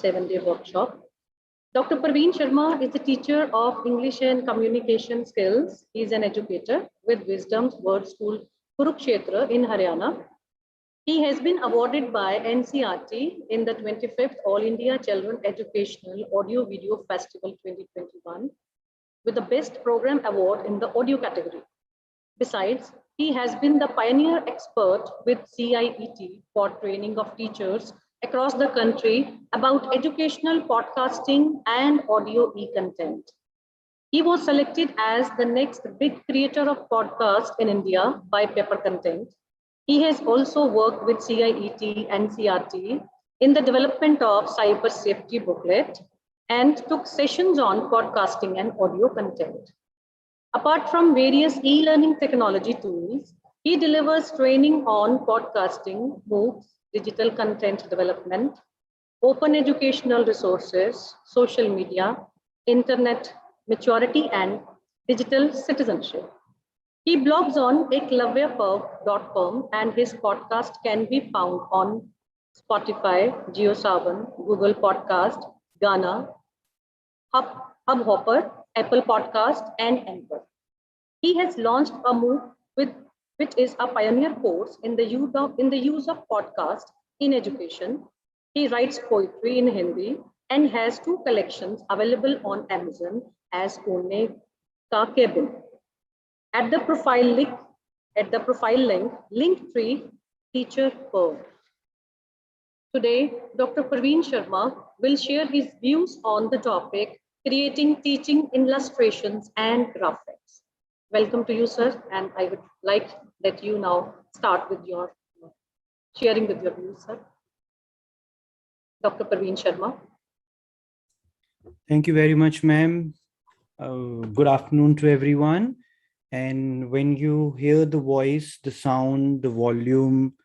7-day workshop. Dr. Parveen Sharma is a teacher of English and communication skills. He is an educator with Wisdom's Word School, Kurukshetra in Haryana. He has been awarded by NCRT in the 25th All India Children Educational Audio Video Festival 2021 with the Best Program Award in the audio category. Besides, he has been the pioneer expert with CIET for training of teachers across the country about educational podcasting and audio e-content. He was selected as the next big creator of podcast in India by Paper Content. He has also worked with CIET and CRT in the development of cyber safety booklet and took sessions on podcasting and audio content. Apart from various e-learning technology tools, he delivers training on podcasting, MOOCs, digital content development, open educational resources, social media, internet maturity, and digital citizenship. He blogs on eklavyaperv.com and his podcast can be found on Spotify, JioSaavn, Google Podcast, Ghana, Hubhopper, Apple Podcast, and Anchor. He has launched a MOOC which is a pioneer course in the use of podcast in education. He writes poetry in Hindi and has 2 collections available on Amazon as Kone Ka Kebin. At the profile link, Linktree Teacher Perv. Today, Dr. Parveen Sharma will share his views on the topic, creating teaching illustrations and graphics. Welcome to you, sir, and I would like that you now start with your sharing with your views, sir. Dr. Parveen Sharma. Thank you very much, ma'am. Good afternoon to everyone. And when you hear the voice, the sound, the volume,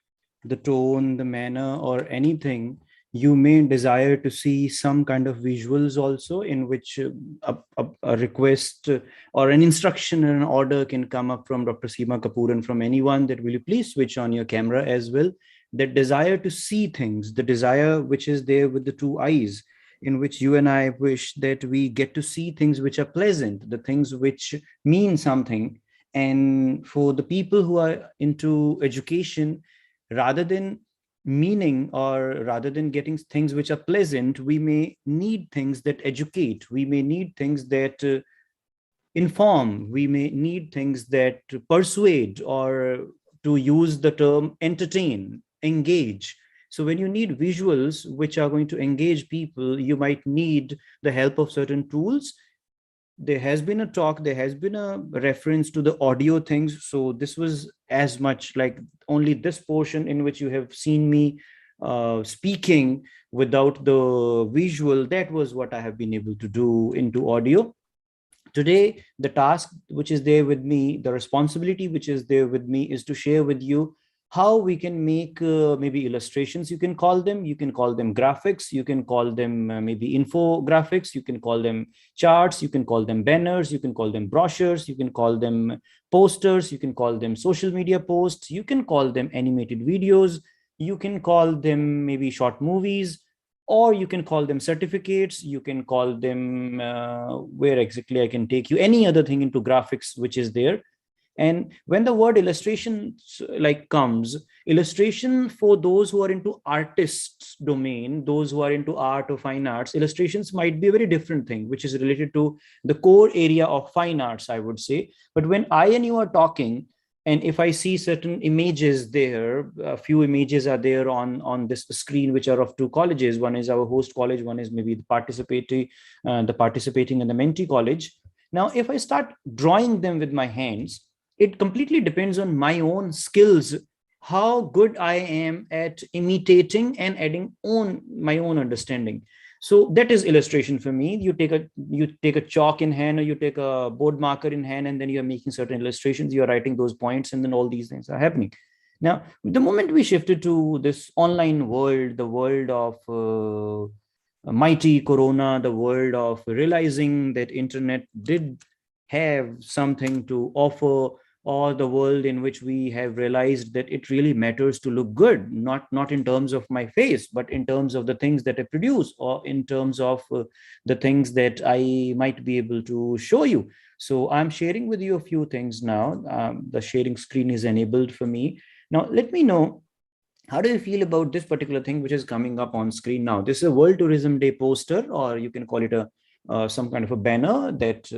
the tone, the manner, or anything, you may desire to see some kind of visuals also in which a request or an instruction or an order can come up from Dr. Seema Kapoor and from anyone that will you please switch on your camera as well. That desire to see things, the desire which is there with the 2 eyes, in which you and I wish that we get to see things which are pleasant, the things which mean something. And for the people who are into education, rather than meaning or rather than getting things which are pleasant, we may need things that educate. We may need things that inform. We may need things that persuade, or to use the term entertain, engage. So when you need visuals which are going to engage people, you might need the help of certain tools. There has been a talk, there has been a reference to the audio things. So this was as much like only this portion in which you have seen me speaking without the visual. That was what I have been able to do into audio. Today, the task which is there with me, the responsibility which is there with me is to share with you how we can make maybe illustrations, you can call them graphics, you can call them maybe infographics, you can call them charts, you can call them banners, you can call them brochures, you can call them posters, you can call them social media posts, you can call them animated videos, you can call them maybe short movies, or you can call them certificates, you can call them where exactly I can take you, any other thing into graphics which is there. And when the word illustration like comes, illustration for those who are into artists domain, those who are into art or fine arts, illustrations might be a very different thing, which is related to the core area of fine arts, I would say. But when I and you are talking, and if I see certain images there, a few images are there on this screen, which are of 2 colleges. One is our host college, one is maybe the participating and the mentee college. Now, if I start drawing them with my hands, it completely depends on my own skills, how good I am at imitating and adding my own understanding. So that is illustration for me. You take a chalk in hand, or you take a board marker in hand, and then you're making certain illustrations, you're writing those points, and then all these things are happening. Now, the moment we shifted to this online world, the world of mighty corona, the world of realizing that internet did have something to offer or the world in which we have realized that it really matters to look good, not in terms of my face, but in terms of the things that I produce, or in terms of the things that I might be able to show you. So I'm sharing with you a few things now. The sharing screen is enabled for me. Now, let me know, how do you feel about this particular thing which is coming up on screen now? This is a World Tourism Day poster, or you can call it a some kind of a banner that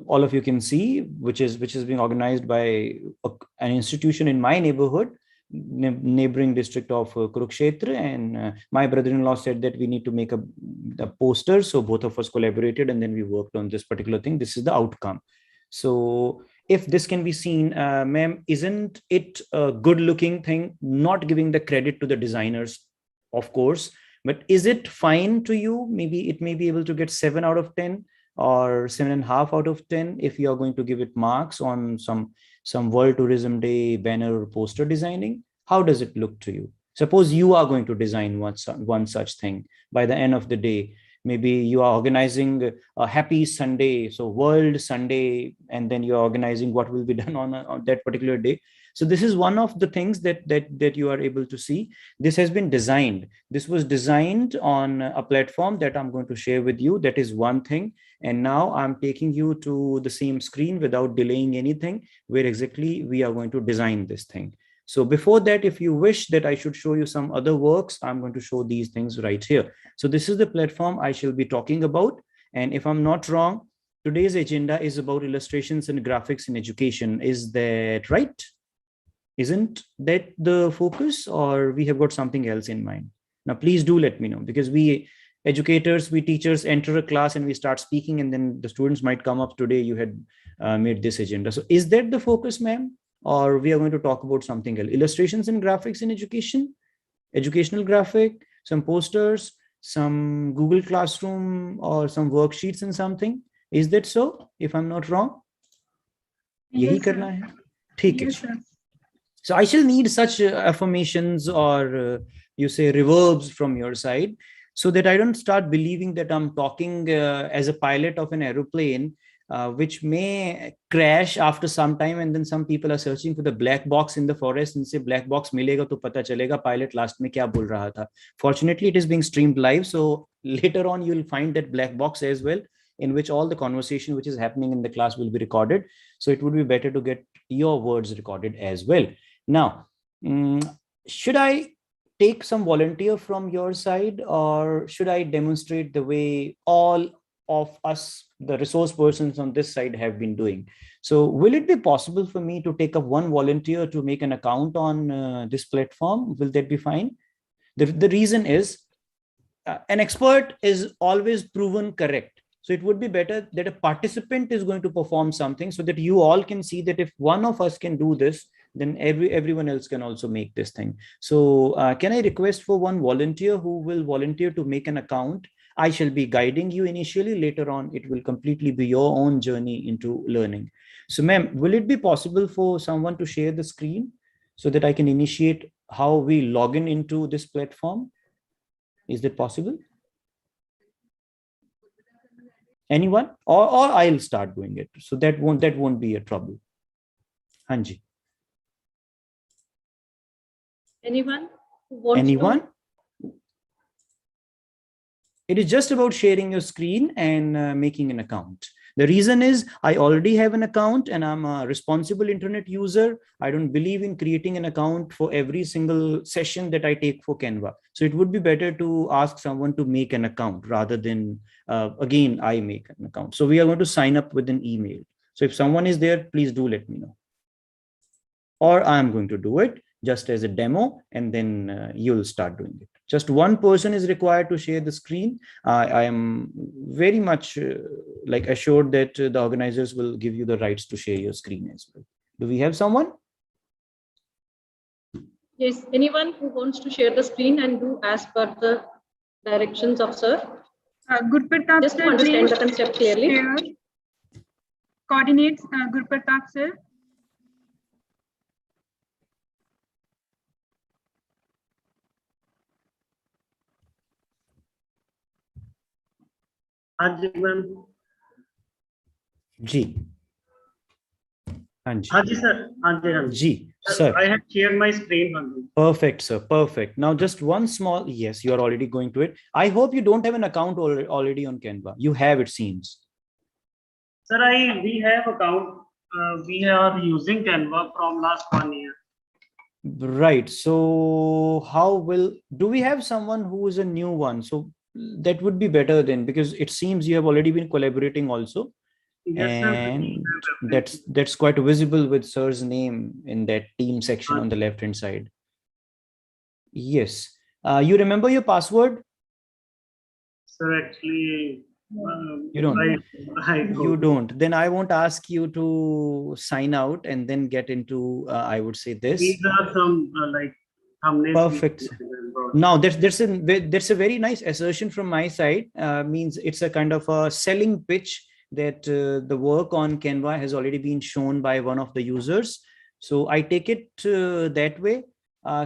all of you can see, which is being organized by an institution in my neighborhood, neighboring district of Kurukshetra. And my brother-in-law said that we need to make a poster, so both of us collaborated, and then we worked on this particular thing. This is the outcome. So if this can be seen, ma'am, isn't it a good looking thing? Not giving the credit to the designers, of course, but is it fine to you? Maybe it may be able to get 7 out of 10 or 7.5 out of 10 if you are going to give it marks on some World Tourism Day banner or poster designing. How does it look to you? Suppose you are going to design one such thing. By the end of the day, maybe you are organizing a happy Sunday, so World Sunday, and then you're organizing what will be done on that particular day. So this is one of the things that you are able to see. This has been designed. This was designed on a platform that I'm going to share with you. That is one thing. And now I'm taking you to the same screen without delaying anything, where exactly we are going to design this thing. So before that, if you wish that I should show you some other works, I'm going to show these things right here. So this is the platform I shall be talking about. And if I'm not wrong, today's agenda is about illustrations and graphics in education. Is that right? Isn't that the focus, or we have got something else in mind? Now, please do let me know, because we educators, we teachers enter a class and we start speaking, and then the students might come up, today you had made this agenda. So is that the focus, ma'am? Or we are going to talk about something else? Illustrations and graphics in education, educational graphic, some posters, some Google Classroom, or some worksheets and something. Is that so, if I'm not wrong? यही करना है? ठीक है जी. So I shall need such affirmations, or you say reverbs from your side, so that I don't start believing that I'm talking as a pilot of an aeroplane, which may crash after some time, and then some people are searching for the black box in the forest and say black box मिलेगा तो पता चलेगा pilot last में क्या बोल रहा था. Fortunately, it is being streamed live, so later on you'll find that black box as well, in which all the conversation which is happening in the class will be recorded. So it would be better to get your words recorded as well. Now, should I take some volunteer from your side, or should I demonstrate the way all of us, the resource persons on this side, have been doing? So will it be possible for me to take up one volunteer to make an account on this platform? Will that be fine? The reason is an expert is always proven correct. So it would be better that a participant is going to perform something, so that you all can see that if one of us can do this, then everyone else can also make this thing. So can I request for one volunteer who will volunteer to make an account? I shall be guiding you initially. Later on, it will completely be your own journey into learning. So ma'am, will it be possible for someone to share the screen so that I can initiate how we log in into this platform? Is that possible? Anyone? Or I'll start doing it. So that won't be a trouble. Hanji. Anyone who wants Anyone? to? It is just about sharing your screen and making an account. The reason is I already have an account and I'm a responsible internet user. I don't believe in creating an account for every single session that I take for Canva. So it would be better to ask someone to make an account rather than, again, I make an account. So we are going to sign up with an email. So if someone is there, please do let me know. Or I'm going to do it just as a demo, and then you'll start doing it. Just one person is required to share the screen. I am very much assured that the organizers will give you the rights to share your screen as well. Do we have someone? Yes, anyone who wants to share the screen and do as per the directions of sir? Gurpratap Just to sir, understand the please concept clearly. share coordinates. Gurpratap sir. Ji. Hanji. हाँ जी sir, हाँ जी, हाँ जी. Ji, Sir, sir. I have shared my screen. हाँ जी. Perfect, sir. Perfect. Now, just one small, yes, you are already going to it. I hope you don't have an account already on Canva. You have, it seems. Sir, we have account. We are using Canva from last 1 year. Right. So do we have someone who is a new one? So that would be better then, because it seems you have already been collaborating also. Yes, sir. And that's quite visible with sir's name in that team section on the left hand side. Yes. You remember your password? Sir, actually, You don't. I don't. You don't. Then I won't ask you to sign out and then get into, I would say this. These are some like thumbnails. Perfect. Now that's a very nice assertion from my side. Means it's a kind of a selling pitch that the work on Canva has already been shown by one of the users. So I take it that way.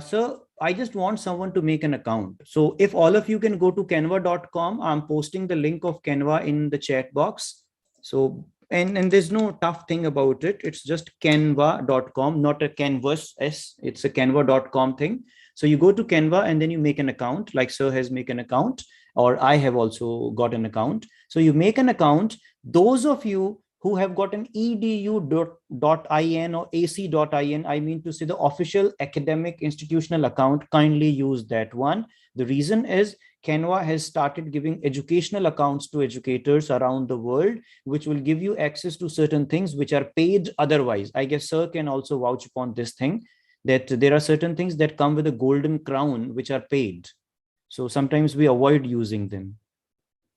So I just want someone to make an account. So if all of you can go to canva.com, I'm posting the link of Canva in the chat box. So and there's no tough thing about it. It's just canva.com, not a canvas s. It's a canva.com thing. So you go to Canva and then you make an account, like sir has make an account, or I have also got an account. So you make an account. Those of you who have got an edu.in or ac.in, I mean to say the official academic institutional account, kindly use that one. The reason is Canva has started giving educational accounts to educators around the world, which will give you access to certain things which are paid otherwise. I guess sir can also vouch upon this thing, that there are certain things that come with a golden crown which are paid. So sometimes we avoid using them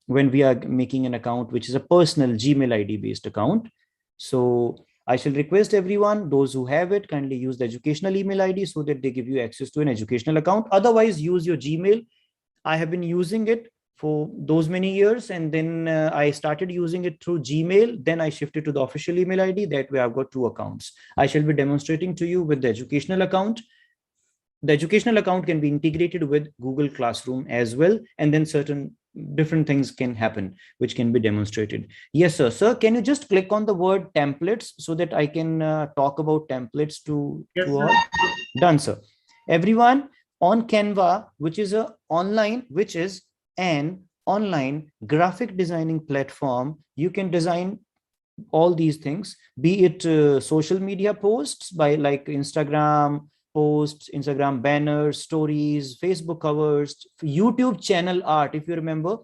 when we are making an account which is a personal Gmail ID based account. So I shall request everyone, those who have it, kindly use the educational email ID so that they give you access to an educational account. Otherwise, use your Gmail. I have been using it for those many years, and then I started using it through Gmail. Then I shifted to the official email ID. That way I've got two accounts. I shall be demonstrating to you with the educational account. The educational account can be integrated with Google Classroom as well, and then certain different things can happen which can be demonstrated. Yes sir. Sir, can you just click on the word templates so that I can talk about templates to all? Done sir. Everyone, on Canva, which is an online graphic designing platform, you can design all these things, be it social media posts by like Instagram posts, Instagram banners, stories, Facebook covers, YouTube channel art. If you remember,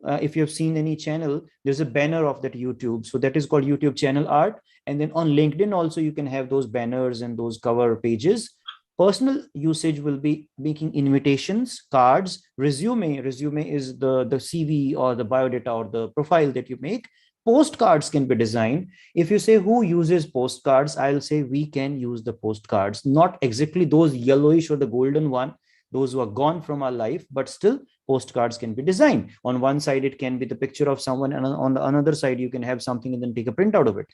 if you have seen any channel, there's a banner of that YouTube. So that is called YouTube channel art. And then on LinkedIn also, you can have those banners and those cover pages. Personal usage will be making invitations, cards, resume. Resume is the CV or the biodata or the profile that you make. Postcards can be designed. If you say who uses postcards, I'll say we can use the postcards, not exactly those yellowish or the golden one, those who are gone from our life, but still postcards can be designed. On one side, it can be the picture of someone, and on the another side, you can have something and then take a print out of it.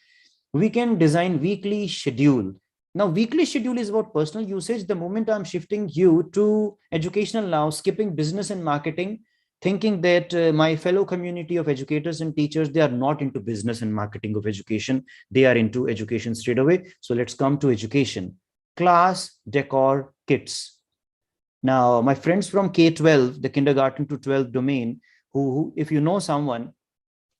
We can design weekly schedule. Now, weekly schedule is about personal usage. The moment I'm shifting you to educational now, skipping business and marketing, thinking that my fellow community of educators and teachers, they are not into business and marketing of education. They are into education straight away. So let's come to education. Class, decor, kits. Now, my friends from K-12, the kindergarten to 12 domain, who if you know someone,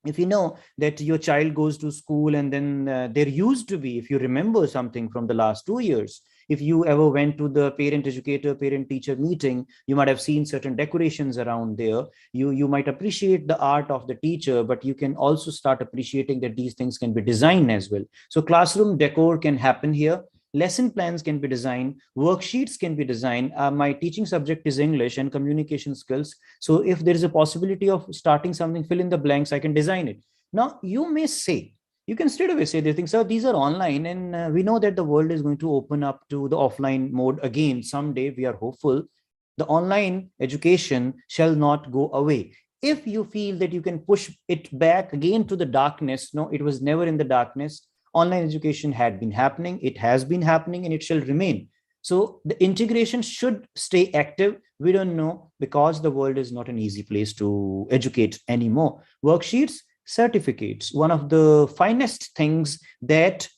if you know that your child goes to school and then there used to be, if you remember something from the last 2 years, if you ever went to the parent educator, parent teacher meeting, you might have seen certain decorations around there. You might appreciate the art of the teacher, but you can also start appreciating that these things can be designed as well. So classroom decor can happen here. Lesson plans can be designed, worksheets can be designed. My teaching subject is English and communication skills. So if there is a possibility of starting something, fill in the blanks, I can design it. Now, you may say, you can straight away say these things, sir, these are online, and we know that the world is going to open up to the offline mode again. Someday we are hopeful. The online education shall not go away. If you feel that you can push it back again to the darkness, no, it was never in the darkness. Online education had been happening, it has been happening, and it shall remain. So the integration should stay active. We don't know, because the world is not an easy place to educate anymore. Worksheets, certificates, one of the finest things that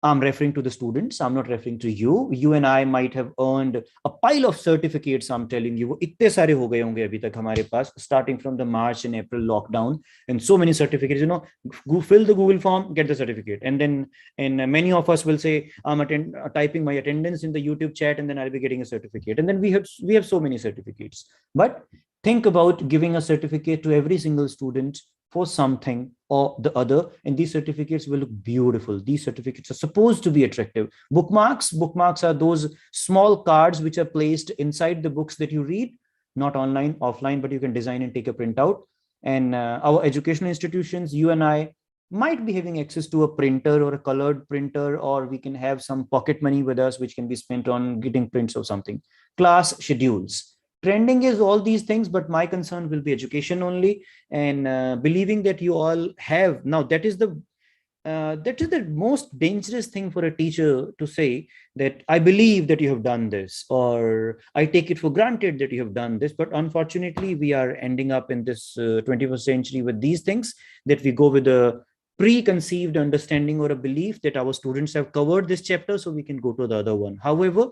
I'm referring to the students. I'm not referring to you. You and I might have earned a pile of certificates. I'm telling you, इतने सारे हो गए होंगे अभी तक हमारे पास, starting from the March and April lockdown, and so many certificates. You know, fill the Google form, get the certificate, and then many of us will say, I'm typing my attendance in the YouTube chat, and then I'll be getting a certificate. And then we have so many certificates. But think about giving a certificate to every single student for something or the other, and these certificates will look beautiful. These certificates are supposed to be attractive. Bookmarks are those small cards which are placed inside the books that you read, not online, offline, but you can design and take a printout. And our educational institutions, you and I, might be having access to a printer or a colored printer, or we can have some pocket money with us which can be spent on getting prints or something. Class schedules, trending is all these things, but my concern will be education only. And believing that you all have now, that is the most dangerous thing for a teacher to say, that I believe that you have done this, or I take it for granted that you have done this. But unfortunately, we are ending up in this 21st century with these things, that we go with a preconceived understanding or a belief that our students have covered this chapter, so we can go to the other one. However,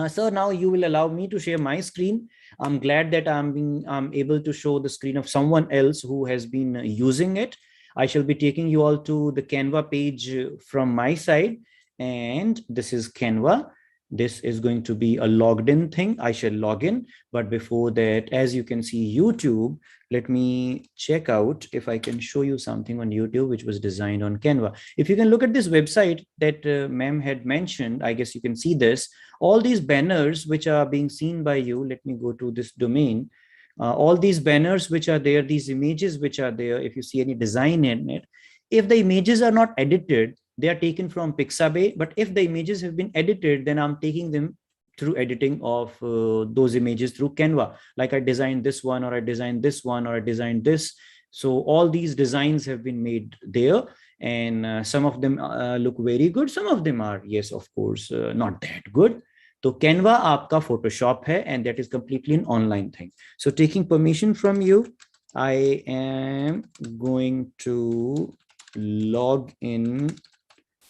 sir, now you will allow me to share my screen. I'm glad that I'm able to show the screen of someone else who has been using it. I shall be taking you all to the Canva page from my side, and this is Canva. This is going to be a logged in thing. I shall log in, but before that, as you can see YouTube, let me check out if I can show you something on YouTube which was designed on Canva. If you can look at this website that ma'am had mentioned, I guess you can see this. All these banners which are being seen by you, let me go to this domain. All these banners which are there, these images which are there, if you see any design in it, if the images are not edited, they are taken from Pixabay. But if the images have been edited, then I'm taking them through editing of those images through Canva. Like I designed this one, or I designed this one, or I designed this. So all these designs have been made there, and some of them look very good. Some of them are, yes, of course, not that good. So Canva आपका Photoshop है, and that is completely an online thing. So taking permission from you, I am going to log in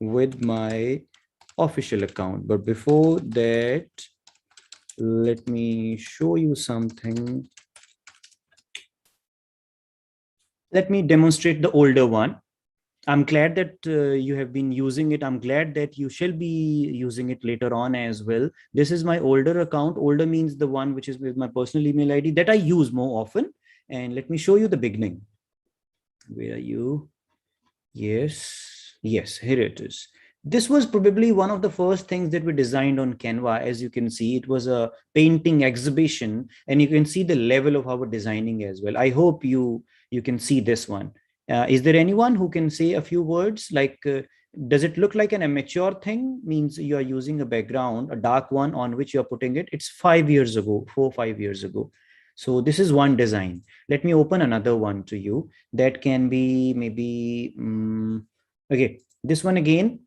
with my official account. But before that, let me show you something. Let me demonstrate the older one. I'm glad that you have been using it. I'm glad that you shall be using it later on as well. This is my older account. Older means the one which is with my personal email ID that I use more often. And let me show you the beginning. Where are you? Yes, here it is. This was probably one of the first things that we designed on Canva. As you can see, it was a painting exhibition, and you can see the level of our designing as well. I hope you can see this one. Is there anyone who can say a few words? Like, does it look like an amateur thing? Means you are using a background, a dark one on which you are putting it. It's 5 years ago, 4-5 years ago. So this is one design. Let me open another one to you. That can be maybe, okay, this one again.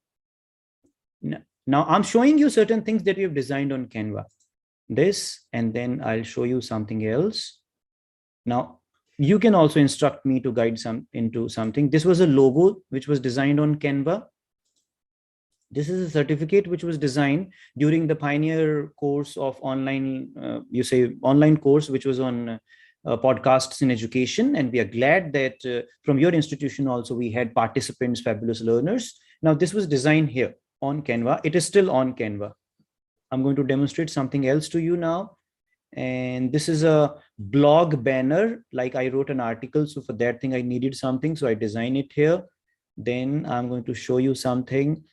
Now I'm showing you certain things that we have designed on Canva. This, and then I'll show you something else. Now, you can also instruct me to guide into something. This was a logo which was designed on Canva. This is a certificate which was designed during the pioneer course of online, online course, which was on podcasts in education. And we are glad that from your institution also, we had participants, fabulous learners. Now, this was designed here on Canva. It is still on Canva. I'm going to demonstrate something else to you now. And this is a blog banner. Like I wrote an article, so for that thing I needed something, so I designed it here. Then I'm going to show you something.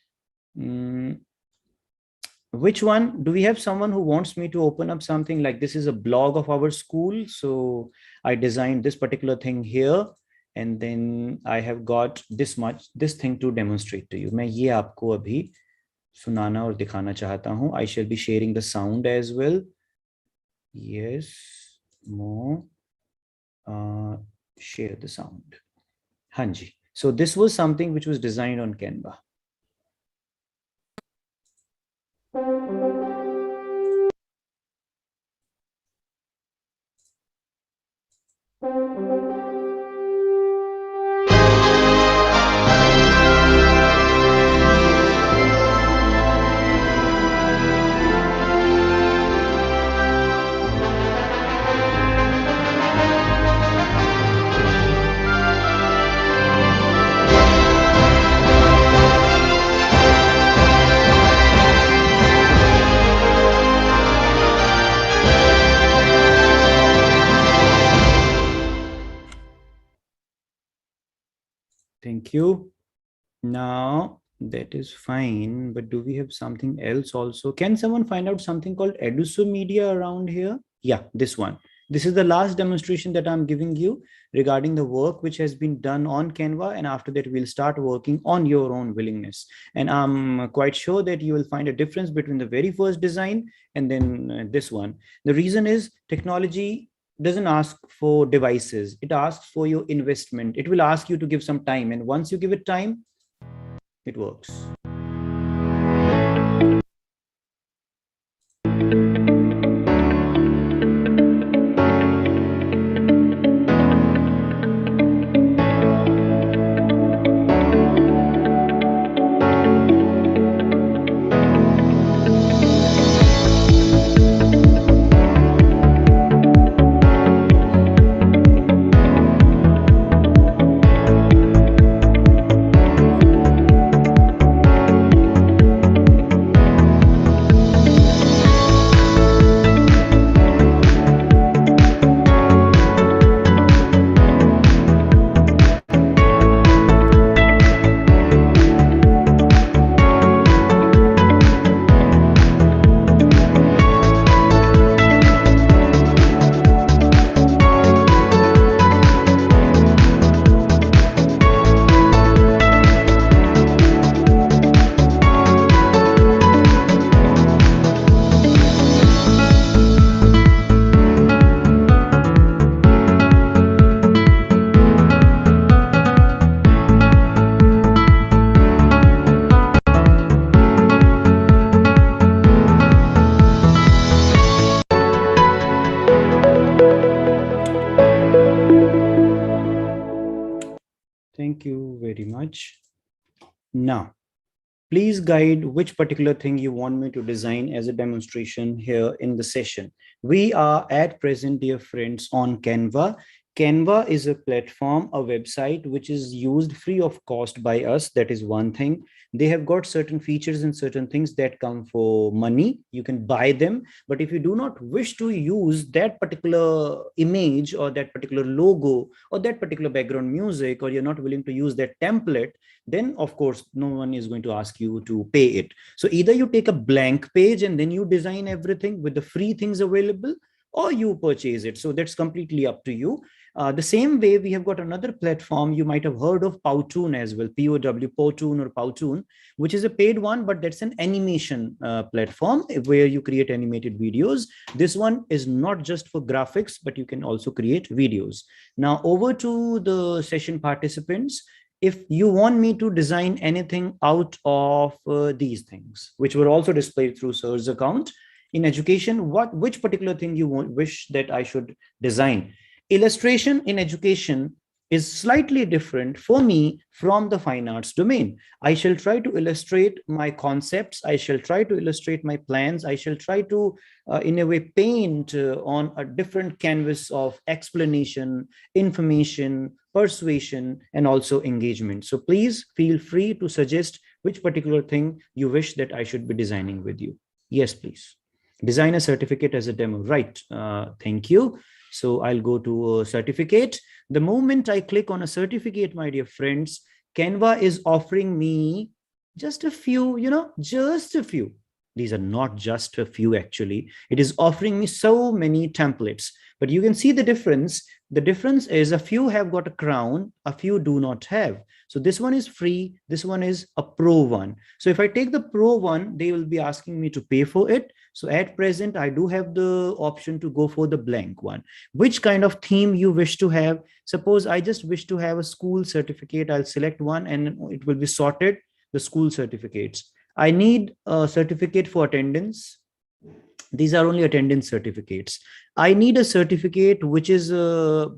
Which one? Do we have someone who wants me to open up something? Like this is a blog of our school, so I designed this particular thing here, and then I have got this thing to demonstrate to you. मैं ये आपको अभी सुनाना और दिखाना चाहता हूँ. I shall be sharing the sound as well. Yes, more. Share the sound. Hanji. So this was something which was designed on Canva. Thank you. Now that is fine, but do we have something else also? Can someone find out something called Eduso Media around here? Yeah, this one. This is the last demonstration that I'm giving you regarding the work which has been done on Canva, and after that we'll start working on your own willingness. And I'm quite sure that you will find a difference between the very first design and then this one. The reason is technology doesn't ask for devices, it asks for your investment. It will ask you to give some time, and once you give it time, it works. Thank you very much. Now, please guide which particular thing you want me to design as a demonstration here in the session. We are at present, dear friends, on Canva. Canva is a platform, a website, which is used free of cost by us. That is one thing. They have got certain features and certain things that come for money. You can buy them. But if you do not wish to use that particular image or that particular logo or that particular background music, or you're not willing to use that template, then of course, no one is going to ask you to pay it. So either you take a blank page and then you design everything with the free things available, or you purchase it. So that's completely up to you. The same way, we have got another platform. You might have heard of Powtoon as well, P-O-W, Powtoon or Powtoon, which is a paid one, but that's an animation platform where you create animated videos. This one is not just for graphics, but you can also create videos. Now over to the session participants. If you want me to design anything out of these things, which were also displayed through Sir's account, in education, which particular thing you wish that I should design? Illustration in education is slightly different for me from the fine arts domain. I shall try to illustrate my concepts. I shall try to illustrate my plans. I shall try to, in a way, paint on a different canvas of explanation, information, persuasion, and also engagement. So please feel free to suggest which particular thing you wish that I should be designing with you. Yes, please. Design a certificate as a demo. Right. Thank you. So I'll go to a certificate. The moment I click on a certificate, my dear friends, Canva is offering me just a few, just a few. These are not just a few, actually. It is offering me so many templates. But you can see the difference. The difference is a few have got a crown, a few do not have. So this one is free. This one is a pro one. So if I take the pro one, they will be asking me to pay for it. So at present, I do have the option to go for the blank one. Which kind of theme you wish to have? Suppose I just wish to have a school certificate. I'll select one and it will be sorted, the school certificates. I need a certificate for attendance. These are only attendance certificates. I need a certificate which is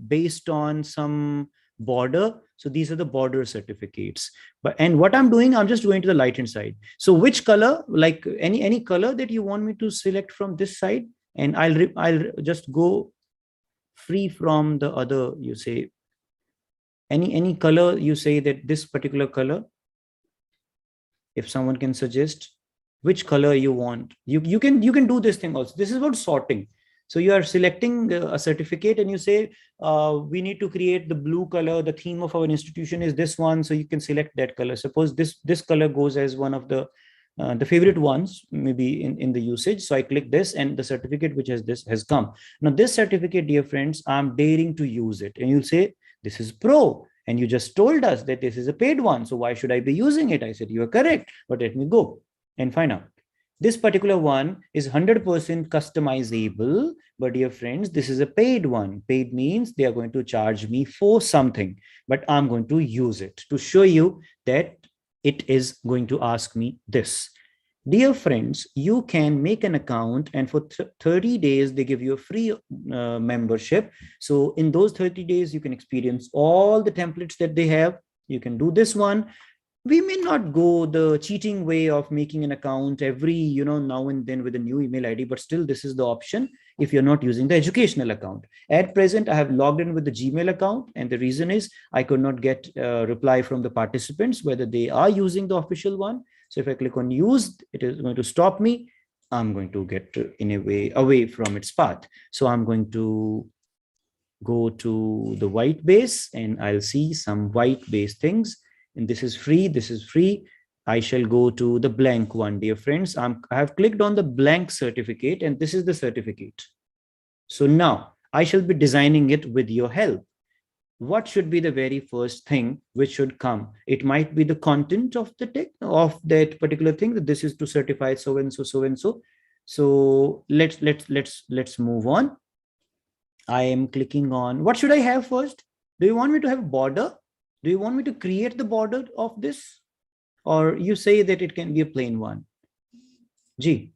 based on some border. So these are the border certificates. And what I'm doing, I'm just going to the light hand side. So which color, like any color that you want me to select from this side, and I'll just go free from the other. You say any color, you say that this particular color. If someone can suggest which color you want, you can do this thing also. This is about sorting. So you are selecting a certificate and you say, we need to create the blue color. The theme of our institution is this one. So you can select that color. Suppose this color goes as one of the favorite ones, maybe in the usage. So I click this and the certificate which has this has come. Now this certificate, dear friends, I'm daring to use it. And you'll say, this is pro. And you just told us that this is a paid one. So why should I be using it? I said, you are correct, but let me go and find out. This particular one is 100% customizable, but dear friends, this is a paid one. Paid means they are going to charge me for something, but I'm going to use it to show you that it is going to ask me this. Dear friends, you can make an account and for 30 days, they give you a free membership. So in those 30 days, you can experience all the templates that they have. You can do this one. We may not go the cheating way of making an account every, now and then with a new email ID, but still this is the option if you're not using the educational account. At present, I have logged in with the Gmail account, and the reason is I could not get a reply from the participants whether they are using the official one. So if I click on use, it is going to stop me. I'm going to get in a way away from its path. So I'm going to go to the white base and I'll see some white base things. And this is free. This is free. I shall go to the blank one, dear friends. I have clicked on the blank certificate and this is the certificate. So now I shall be designing it with your help. What should be the very first thing which should come? It might be the content of the text of that particular thing, that this is to certify so and so, so and so. So let's move on. I am clicking on, what should I have first? Do you want me to have border? Do you want me to create the border of this? Or you say that it can be a plain one? G.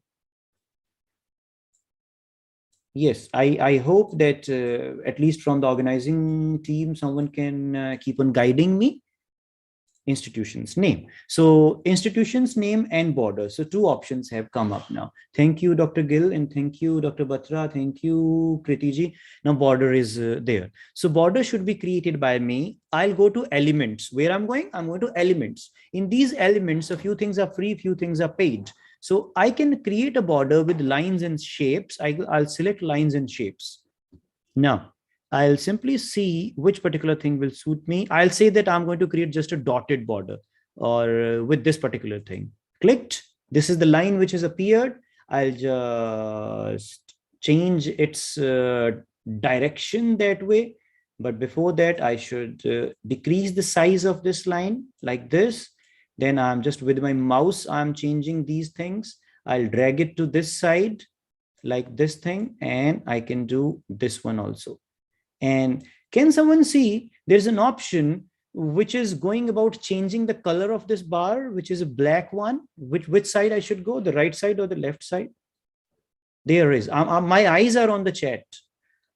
Yes, I hope that at least from the organizing team, someone can keep on guiding me. Institution's name. So institution's name and border. So two options have come up now. Thank you, Dr. Gill, and thank you, Dr. Batra. Thank you, Kritiji. Now border is there. So border should be created by me. I'll go to elements. Where I'm going to elements. In these elements, a few things are free, few things are paid. So I can create a border with lines and shapes. I'll select lines and shapes. Now, I'll simply see which particular thing will suit me. I'll say that I'm going to create just a dotted border or with this particular thing. Clicked. This is the line which has appeared. I'll just change its direction that way. But before that, I should decrease the size of this line like this. Then I'm just with my mouse, I'm changing these things. I'll drag it to this side like this thing, and I can do this one also. And can someone see there's an option which is going about changing the color of this bar, which is a black one? Which side I should go, the right side or the left side? There is. My eyes are on the chat.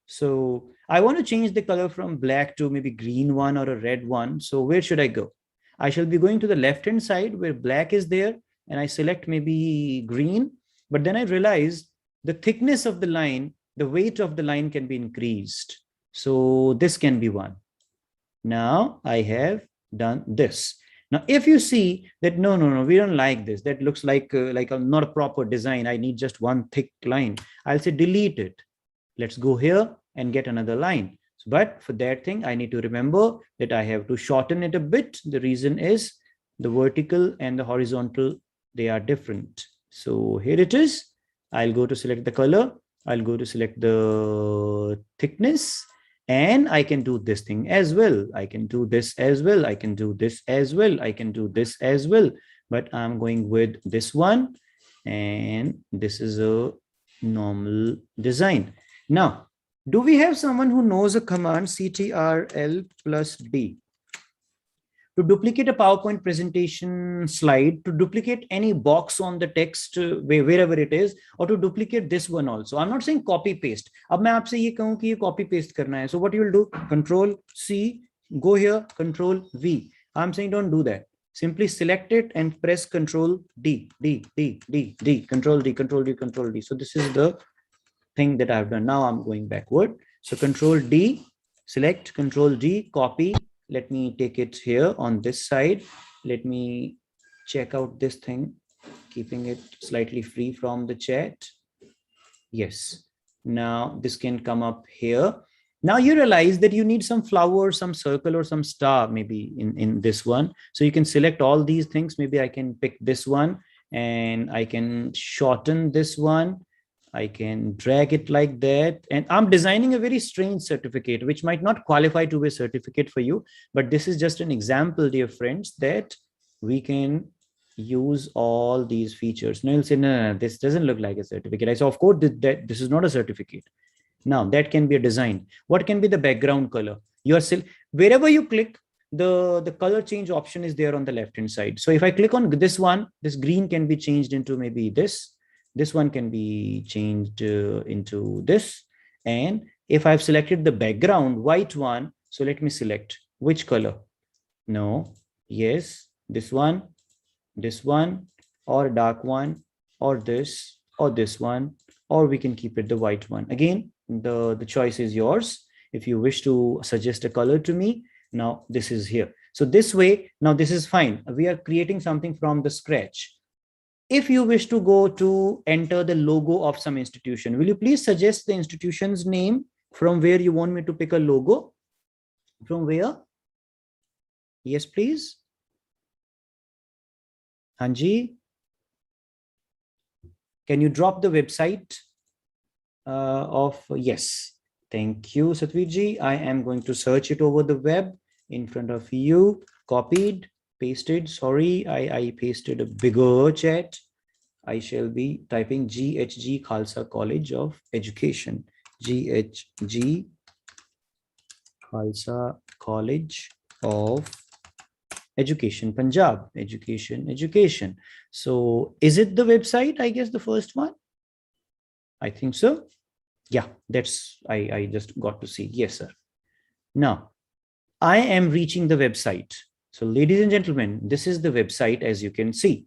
So I want to change the color from black to maybe green one or a red one. So where should I go? I shall be going to the left-hand side where black is there, and I select maybe green. But then I realize the thickness of the line, the weight of the line can be increased. So this can be one. Now I have done this. Now, if you see that, no, we don't like this. That looks like not a proper design. I need just one thick line. I'll say delete it. Let's go here and get another line. But for that thing, I need to remember that I have to shorten it a bit. The reason is the vertical and the horizontal, they are different. So here it is. I'll go to select the color. I'll go to select the thickness. And I can do this thing as well. I can do this as well. I can do this as well. I can do this as well. But I'm going with this one. And this is a normal design. Now, do we have someone who knows a command CTRL+D to duplicate a PowerPoint presentation slide, to duplicate any box on the text wherever it is, or to duplicate this one also? I'm not saying copy paste. Ab main aapse ye kahun ki ye copy paste karna hai. So what you will do? Control C, go here, Control V. I'm saying don't do that. Simply select it and press Control D, Control D, Control D, Control D. So this is the thing that I've done. Now I'm going backward. So Control D, select, Control D, copy. Let me take it here on this side. Let me check out this thing, keeping it slightly free from the chat. Yes. Now this can come up here. Now you realize that you need some flower, some circle, or some star maybe in this one. So you can select all these things. Maybe I can pick this one and I can shorten this one. I can drag it like that. And I'm designing a very strange certificate, which might not qualify to be a certificate for you. But this is just an example, dear friends, that we can use all these features. No, you'll say, no, this doesn't look like a certificate. I say, of course, this is not a certificate. Now that can be a design. What can be the background color? You are still, wherever you click, the color change option is there on the left hand side. So if I click on this one, this green can be changed into maybe this. This one can be changed into this. And if I've selected the background white one, so let me select which color. No, yes, this one, or dark one, or this one, or we can keep it the white one. Again, the choice is yours. If you wish to suggest a color to me, now this is here. So this way, now this is fine. We are creating something from the scratch. If you wish to go to enter the logo of some institution, will you please suggest the institution's name from where you want me to pick a logo? From where? Yes, please. Hanji, can you drop the website of, yes, thank you, Satvirji. I am going to search it over the web in front of you, copied, pasted. Sorry, I pasted a bigger chat. I shall be typing G.H.G. Khalsa College of Education, G.H.G. Khalsa College of Education, Punjab, education. So is it the website? I guess the first one. I think so. Yeah, that's, I just got to see. Yes, sir. Now, I am reaching the website. So ladies and gentlemen, this is the website, as you can see.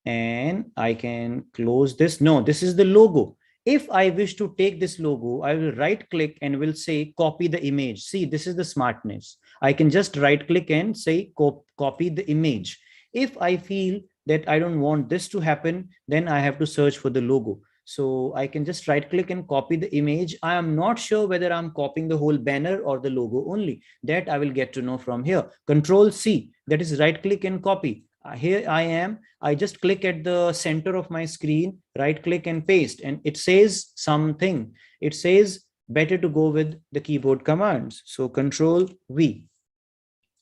And I can close this. No, this is the logo. If I wish to take this logo, I will right click and will say copy the image. See, this is the smartness. I can just right click and say copy the image. If I feel that I don't want this to happen, then I have to search for the logo. So I can just right click and copy the image. I am not sure whether I'm copying the whole banner or the logo only. That I will get to know from here. Control C, that is right click and copy. Here I am. I just click at the center of my screen, right click and paste, and it says something. It says better to go with the keyboard commands. So Control V.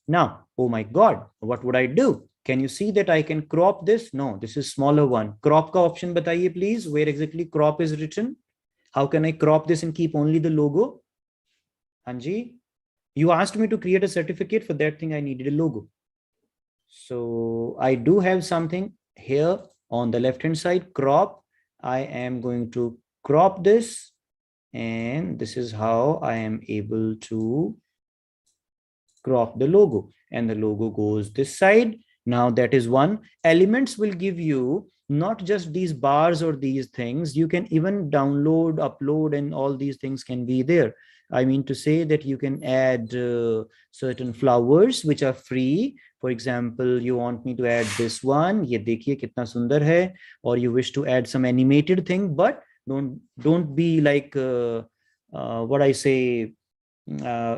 Now, oh my God, what would I do? Can you see that I can crop this? No, this is smaller one. Crop ka option bataiye please, where exactly crop is written. How can I crop this and keep only the logo? Hanji, you asked me to create a certificate. For that thing, I needed a logo. So I do have something here on the left hand side, crop. I am going to crop this, and this is how I am able to crop the logo, and the logo goes this side. Now that is one. Elements will give you not just these bars or these things. You can even download, upload, and all these things can be there. I mean to say that you can add certain flowers which are free. For example, you want me to add this one. Ye dekhiye kitna sundar hai. Or you wish to add some animated thing, but don't be like what I say,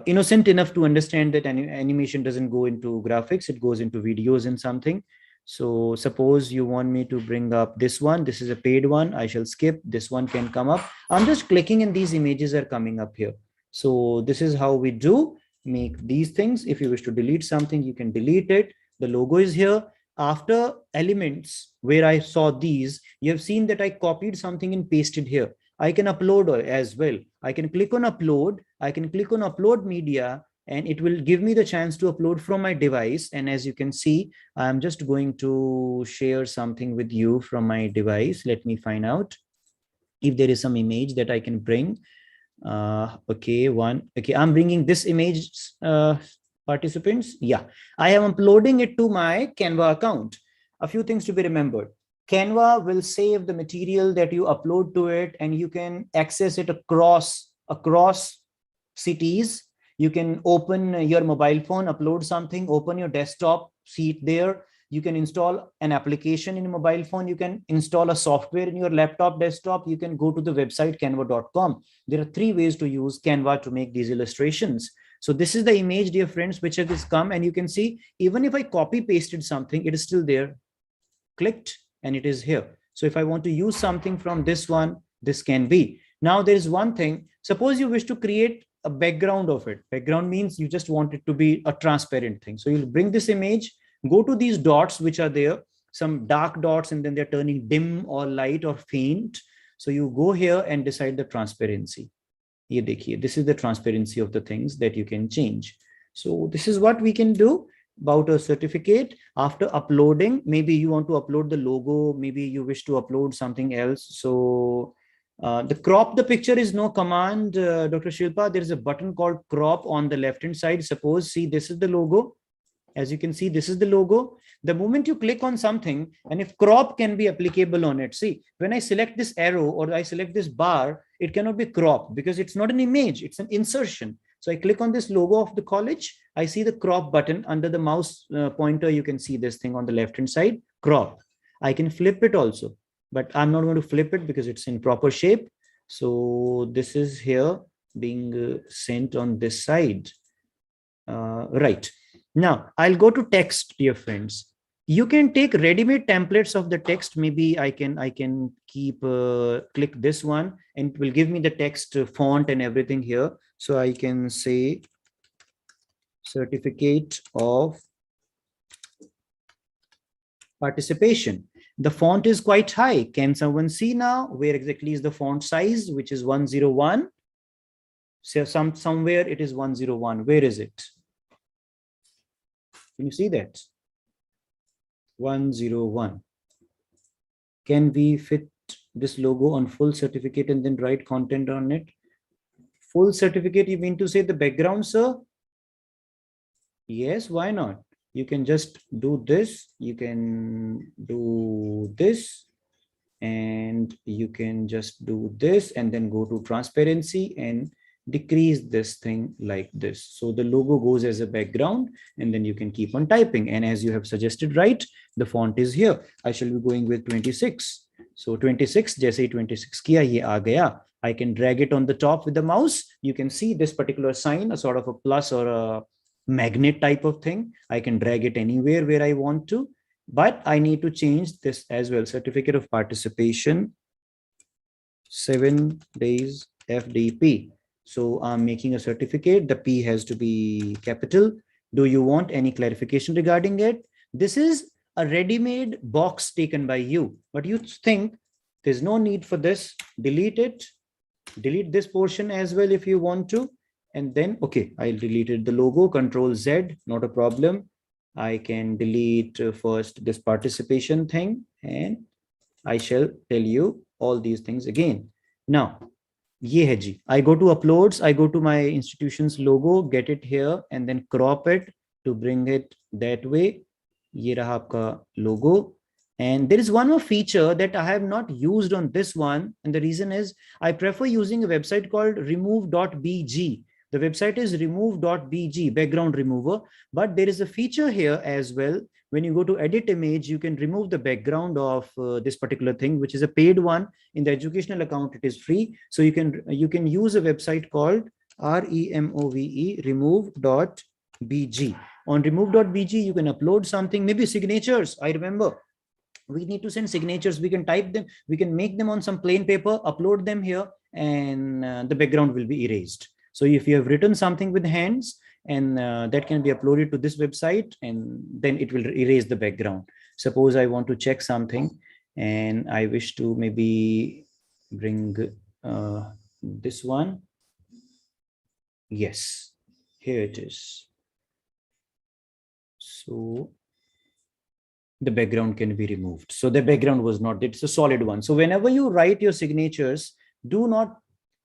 innocent enough to understand that animation doesn't go into graphics. It goes into videos and something. So suppose you want me to bring up this one. This is a paid one. I shall skip. This one can come up. I'm just clicking and these images are coming up here. So this is how we do make these things. If you wish to delete something, you can delete it. The logo is here. After elements where I saw these, you have seen that I copied something and pasted here. I can upload as well. I can click on upload. I can click on upload media, and it will give me the chance to upload from my device. And as you can see, I'm just going to share something with you from my device. Let me find out if there is some image that I can bring. Okay, I'm bringing this image, participants. Yeah, I am uploading it to my Canva account. A few things to be remembered. Canva will save the material that you upload to it, and you can access it across cities. You can open your mobile phone, upload something, open your desktop, see it there. You can install an application in a mobile phone. You can install a software in your laptop, desktop. You can go to the website canva.com. There are 3 ways to use Canva to make these illustrations. So this is the image, dear friends, which has come, and you can see even if I copy pasted something, it is still there, clicked, and it is here. So if I want to use something from this one, this can be. Now there is one thing, suppose you wish to create a background of it. Background means you just want it to be a transparent thing. So you'll bring this image, go to these dots which are there, some dark dots, and then they're turning dim or light or faint. So you go here and decide the transparency. Ye dekhiye, this is the transparency of the things that you can change. So this is what we can do about a certificate. After uploading, maybe you want to upload the logo, maybe you wish to upload something else. So the crop the picture is no command, Dr. Shilpa. There is a button called crop on the left hand side. Suppose, see, this is the logo. As you can see, this is the logo. The moment you click on something, and if crop can be applicable on it, see, when I select this arrow or I select this bar, it cannot be cropped because it's not an image, it's an insertion. So I click on this logo of the college, I see the crop button under the mouse pointer. You can see this thing on the left hand side, crop. I can flip it also, but I'm not going to flip it because it's in proper shape. So this is here being sent on this side. Right. Now I'll go to text, dear friends. You can take ready-made templates of the text. Maybe I can keep click this one and it will give me the text font and everything here. So I can say certificate of participation. The font is quite high. Can someone see now where exactly is the font size, which is 101? So somewhere it is 101. Where is it? Can you see that? 101. Can we fit this logo on full certificate and then write content on it? Full certificate, you mean to say the background, sir? Yes, why not? You can just do this. You can do this. And you can just do this and then go to transparency and decrease this thing like this. So the logo goes as a background and then you can keep on typing. And as you have suggested, right, the font is here. I shall be going with 26. So 26, jaise hi 26 kiya, ye aa gaya. I can drag it on the top with the mouse. You can see this particular sign, a sort of a plus or a magnet type of thing. I can drag it anywhere where I want to, but I need to change this as well. Certificate of participation, 7 days FDP. So I'm making a certificate. The P has to be capital. Do you want any clarification regarding it? This is a ready-made box taken by you, but you think there's no need for this. Delete it. Delete this portion as well if you want to. And then, okay, I'll delete it. The logo, Control Z, not a problem. I can delete first this participation thing, and I shall tell you all these things again. Now, ye hai ji. I go to uploads, I go to my institution's logo, get it here, and then crop it to bring it that way. Ye raha aapka logo. And there is one more feature that I have not used on this one. And the reason is I prefer using a website called remove.bg. The website is remove.bg, background remover. But there is a feature here as well. When you go to edit image, you can remove the background of this particular thing, which is a paid one. In the educational account, it is free. So you can use a website called remove.bg. On remove.bg, you can upload something, maybe signatures. I remember we need to send signatures. We can type them. We can make them on some plain paper, upload them here, and the background will be erased. So if you have written something with hands, and that can be uploaded to this website, and then it will erase the background. Suppose I want to check something and I wish to maybe bring this one. Yes, here it is. So the background can be removed. So the background was not, it's a solid one. So whenever you write your signatures, do not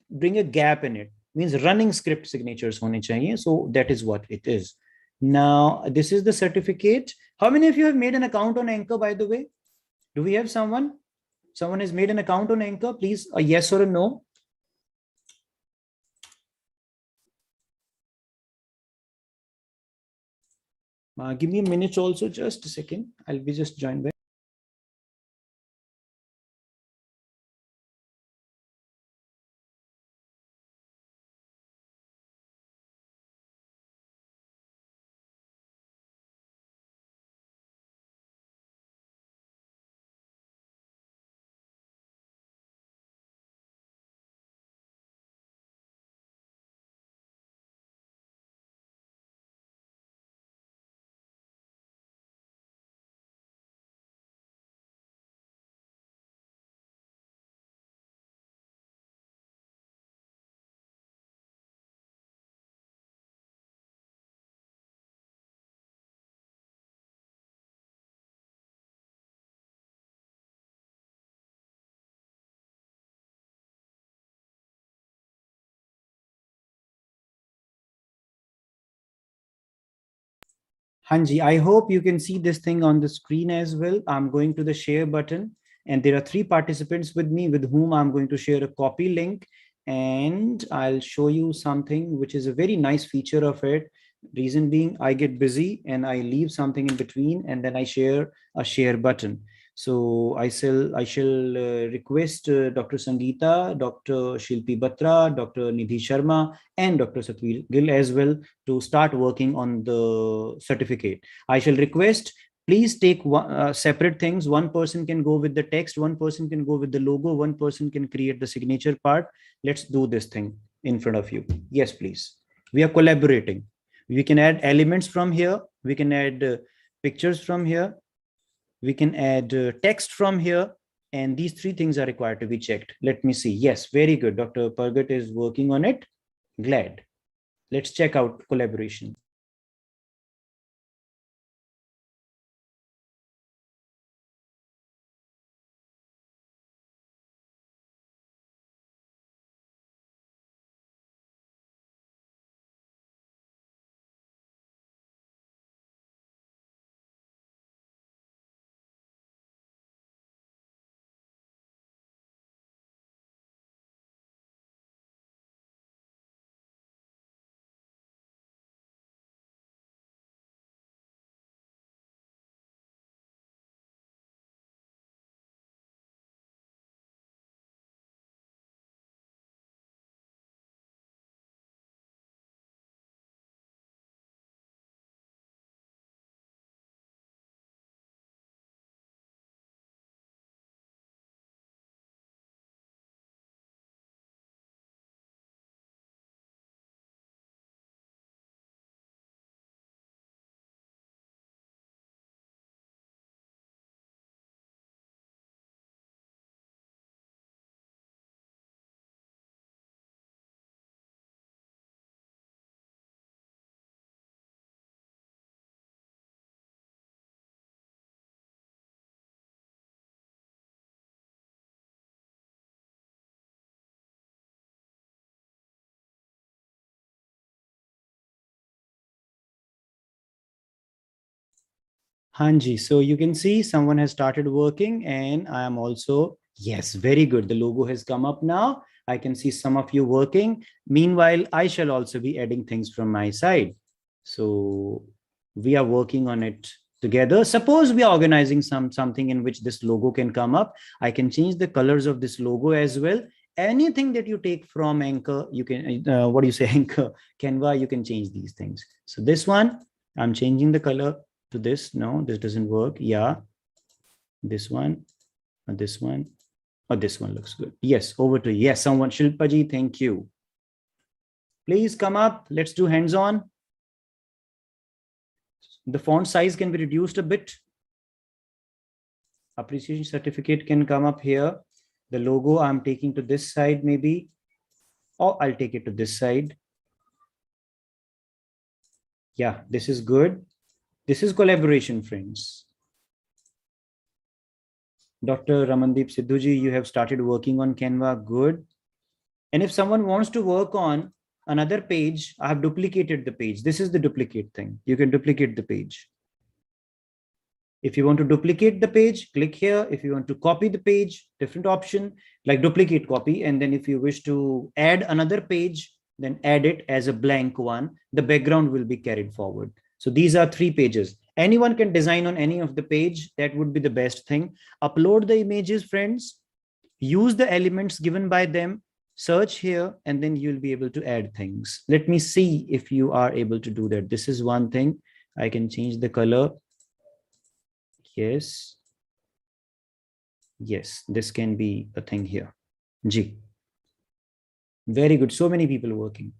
bring a gap in it. Means running script signatures hone chahiye. So that is what it is. Now, this is the certificate. How many of you have made an account on Anchor, by the way? Do we have someone? Someone has made an account on Anchor? Please, a yes or a no. Give me a minute also, just a second. I'll be just joined back. Hanji, I hope you can see this thing on the screen as well. I'm going to the share button, and there are 3 participants with me with whom I'm going to share a copy link, and I'll show you something which is a very nice feature of it. Reason being, I get busy and I leave something in between, and then I share a share button. So I shall request Dr. Sangeeta, Dr. Shilpi Batra, Dr. Nidhi Sharma, and Dr. Satvir Gill as well to start working on the certificate. I shall request, please take separate things. One person can go with the text, one person can go with the logo, one person can create the signature part. Let's do this thing in front of you. Yes, please. We are collaborating. We can add elements from here. We can add pictures from here. We can add text from here. And these 3 things are required to be checked. Let me see. Yes, very good. Dr. Pargat is working on it. Glad. Let's check out collaboration. Hanji, so you can see someone has started working, and I am also, yes, very good. The logo has come up now. I can see some of you working. Meanwhile, I shall also be adding things from my side. So we are working on it together. Suppose we are organizing something in which this logo can come up. I can change the colors of this logo as well. Anything that you take from Anchor, you can, what do you say, Anchor, Canva, you can change these things. So this one, I'm changing the color to this. No, this doesn't work. Yeah, this one, or this one, or this one looks good. Yes, over to you. Yes, someone, Shilpaji, thank you. Please come up. Let's do hands-on. The font size can be reduced a bit. Appreciation certificate can come up here. The logo I'm taking to this side maybe, or I'll take it to this side. Yeah, this is good. This is collaboration, friends. Dr. Ramandeep Sidhuji, you have started working on Canva. Good. And if someone wants to work on another page, I have duplicated the page. This is the duplicate thing. You can duplicate the page. If you want to duplicate the page, click here. If you want to copy the page, different option like duplicate copy. And then if you wish to add another page, then add it as a blank one. The background will be carried forward. So these are 3 pages. Anyone can design on any of the page. That would be the best thing. Upload the images, friends. Use the elements given by them. Search here, and then you'll be able to add things. Let me see if you are able to do that. This is one thing. I can change the color. Yes. Yes, this can be a thing here. G. Very good. So many people working.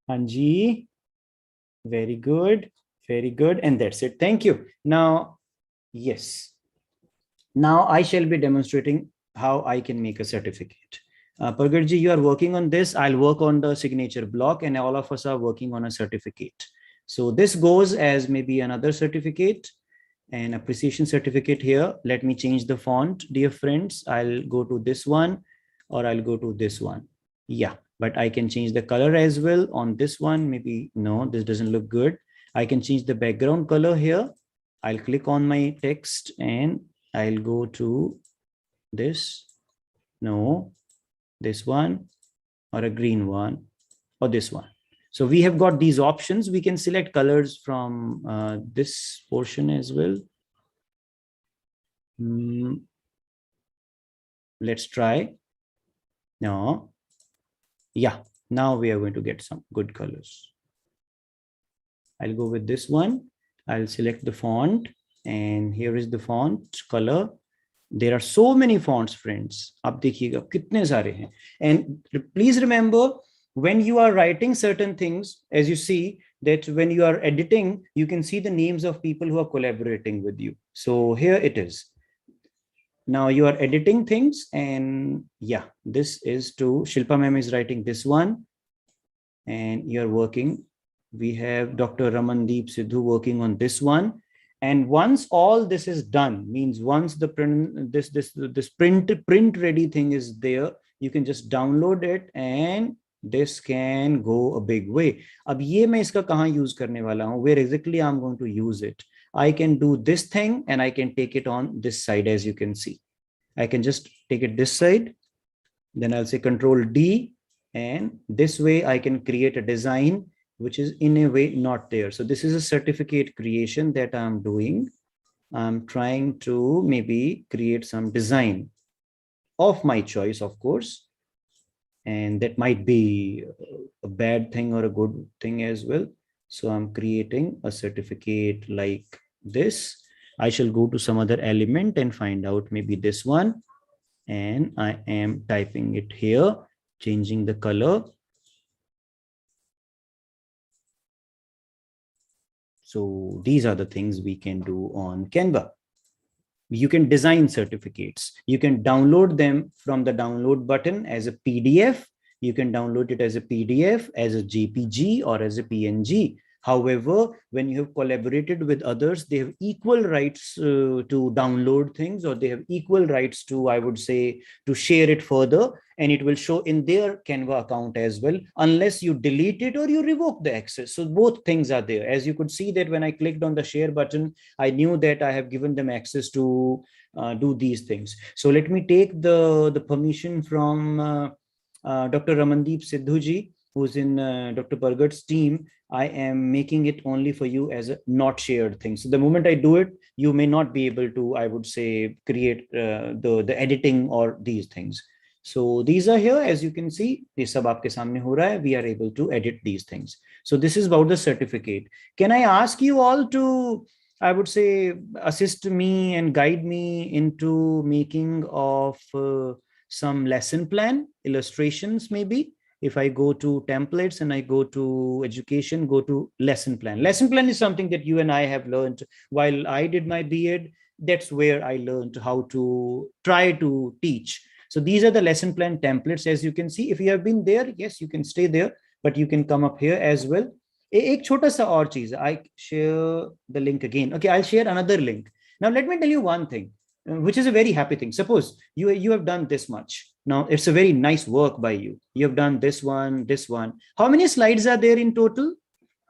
Anji, very good, very good. And that's it. Thank you. Now, yes. Now I shall be demonstrating how I can make a certificate. Pargarji, you are working on this. I'll work on the signature block, and all of us are working on a certificate. So this goes as maybe another certificate, an appreciation certificate here. Let me change the font, dear friends. I'll go to this one, or I'll go to this one. Yeah, but I can change the color as well on this one. Maybe no, this doesn't look good. I can change the background color here. I'll click on my text and I'll go to this. No, this one, or a green one, or this one. So we have got these options. We can select colors from this portion as well. Let's try. No. Yeah, now we are going to get some good colors. I'll go with this one. I'll select the font, and here is the font color. There are so many fonts, friends. Ab dekhiyega kitne sare hain. And please remember, when you are writing certain things, as you see that when you are editing, you can see the names of people who are collaborating with you. So here it is. Now you are editing things, and yeah, this is to Shilpa ma'am is writing this one, and you're working. We have Dr. Ramandeep Sidhu working on this one. And once all this is done, means once the print ready thing is there, you can just download it, and this can go a big way. Ab ye main iska kahan use karne wala hu, where exactly I'm going to use it. I can do this thing, and I can take it on this side. As you can see, I can just take it this side, then I'll say Control D, and this way I can create a design which is in a way not there. So this is a certificate creation that I'm doing. I'm trying to maybe create some design of my choice, of course, and that might be a bad thing or a good thing as well. So I'm creating a certificate like this. I shall go to some other element and find out maybe this one, and I am typing it here, changing the color. So these are the things we can do on Canva. You can design certificates. You can download them from the download button as a PDF. You can download it as a PDF, as a JPG, or as a PNG. However, when you have collaborated with others, they have equal rights to download things, or they have equal rights to, I would say, to share it further, and it will show in their Canva account as well, unless you delete it or you revoke the access. So both things are there. As you could see that when I clicked on the share button, I knew that I have given them access to do these things. So let me take the permission from Dr. Ramandeep Sidhuji, who's in Dr. Pargat's team. I am making it only for you as a not shared thing. So the moment I do it, you may not be able to, I would say, create the editing or these things. So these are here, as you can see, ये सब आपके सामने हो रहा है. We are able to edit these things. So this is about the certificate. Can I ask you all to, I would say, assist me and guide me into making of some lesson plan, illustrations maybe? If I go to templates and I go to education, go to lesson plan. Lesson plan is something that you and I have learned while I did my B.Ed. That's where I learned how to try to teach. So these are the lesson plan templates. As you can see, if you have been there, yes, you can stay there, but you can come up here as well. एक छोटा सा और चीज, I share the link again. Okay, I'll share another link. Now let me tell you one thing, which is a very happy thing. Suppose you have done this much. Now it's a very nice work by you. You have done this one, this one. How many slides are there in total?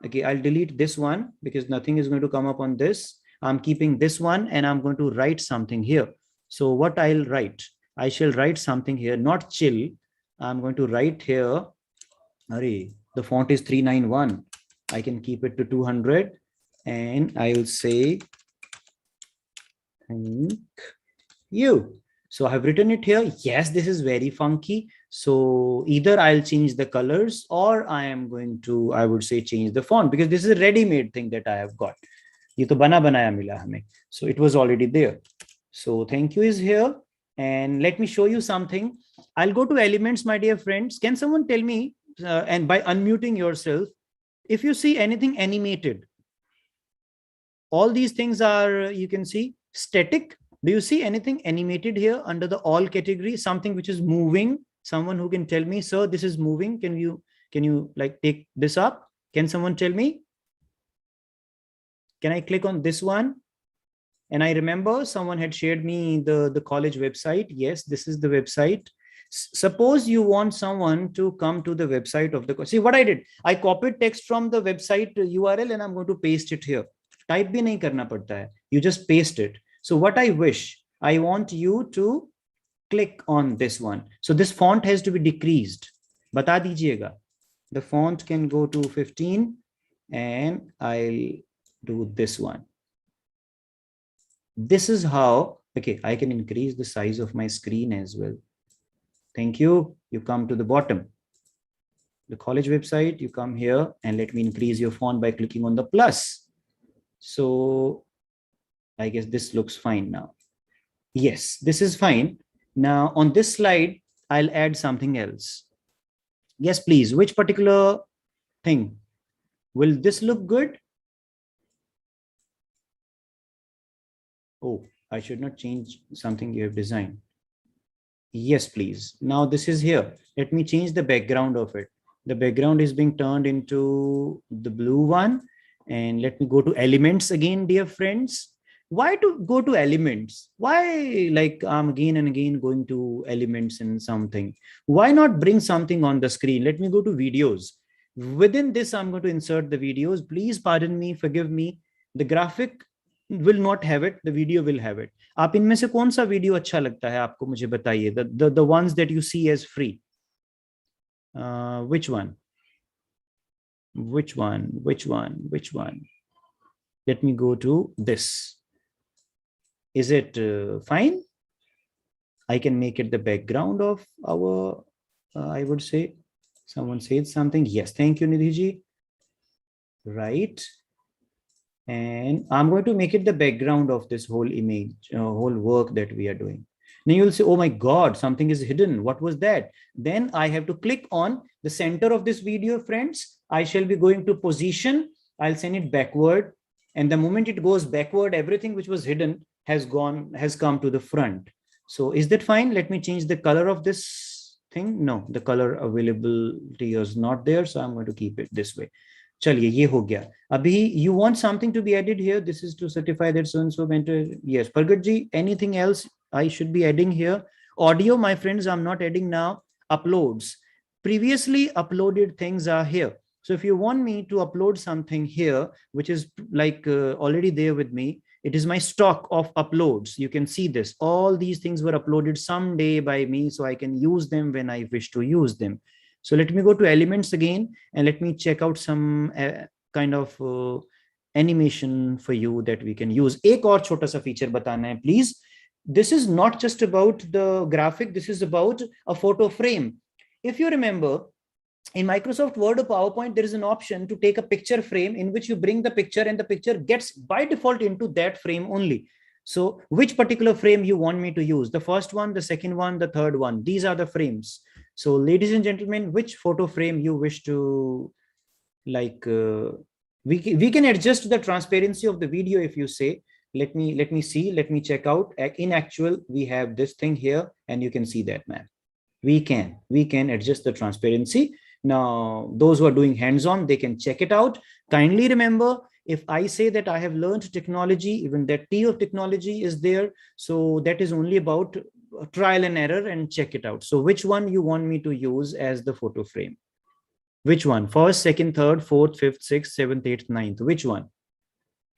Okay, I'll delete this one because nothing is going to come up on this. I'm keeping this one and I'm going to write something here. So what I'll write, I shall write something here, not chill. I'm going to write here. Hurry, the font is 391. I can keep it to 200 and I will say thank you. So I have written it here. Yes, this is very funky. So either I'll change the colors or I am going to, I would say, change the font, because this is a ready-made thing that I have got. Ye to bana banaya mila hame. So it was already there. So thank you is here. And let me show you something. I'll go to elements, my dear friends. Can someone tell me, and by unmuting yourself, if you see anything animated? All these things are, you can see, static. Do you see anything animated here under the all category? Something which is moving? Someone who can tell me, sir, this is moving. Can you like take this up? Can someone tell me? Can I click on this one? And I remember someone had shared me the college website. Yes, this is the website. Suppose you want someone to come to the website of the, see what I did, I copied text from the website URL and I'm going to paste it here. Type bhi nahi karna padta hai. You just paste it. So what I wish, I want you to click on this one. So this font has to be decreased. Bata dijiyega. The font can go to 15 and I'll do this one. This is how, okay, I can increase the size of my screen as well. Thank you. You come to the bottom. The college website, you come here and let me increase your font by clicking on the plus. So I guess this looks fine now. Yes, this is fine. Now on this slide, I'll add something else. Yes, please. Which particular thing? Will this look good? Oh, I should not change something you have designed. Yes, please. Now this is here. Let me change the background of it. The background is being turned into the blue one. And let me go to elements again, dear friends. Why to go to elements? Why like I'm again and again going to elements and something? Why not bring something on the screen? Let me go to videos. Within this, I'm going to insert the videos. Please pardon me, forgive me. The graphic will not have it, the video will have it. आप इनमें से कौन सा video अच्छा लगता है आपको, मुझे बताइए. The ones that you see as free. Which one? Which one? Let me go to this. Is it fine? I can make it the background of our, I would say, someone said something. Yes, thank you, Nidhi. Right. And I'm going to make it the background of this whole image, whole work that we are doing. Now you'll say, oh my God, something is hidden. What was that? Then I have to click on the center of this video, friends. I shall be going to position. I'll send it backward. And the moment it goes backward, everything which was hidden has come to the front. So is that fine? Let me change the color of this thing. No, the color availability is not there. So I'm going to keep it this way. चलिए ये हो गया. अभी you want something to be added here? This is to certify that so and so mentor. Yes, Pargat ji, anything else I should be adding here? Audio, my friends, I'm not adding now. Uploads. Previously uploaded things are here. So if you want me to upload something here, which is like already there with me, it is my stock of uploads. You can see this. All these things were uploaded someday by me, so I can use them when I wish to use them. So let me go to elements again and let me check out some kind of animation for you that we can use. एक और छोटा सा feature बताना है, please. This is not just about the graphic. This is about a photo frame. If you remember, in Microsoft Word or PowerPoint, there is an option to take a picture frame in which you bring the picture and the picture gets by default into that frame only. So which particular frame you want me to use? The first one, the second one, the third one. These are the frames. So ladies and gentlemen, which photo frame you wish to like, we can adjust the transparency of the video if you say, let me see, let me check out. In actual, we have this thing here and you can see that, man. We can adjust the transparency. Now, those who are doing hands-on, they can check it out. Kindly remember, if I say that I have learned technology, even that T of technology is there. So that is only about trial and error and check it out. So which one you want me to use as the photo frame? Which one? First, second, third, fourth, fifth, sixth, seventh, eighth, ninth. Which one?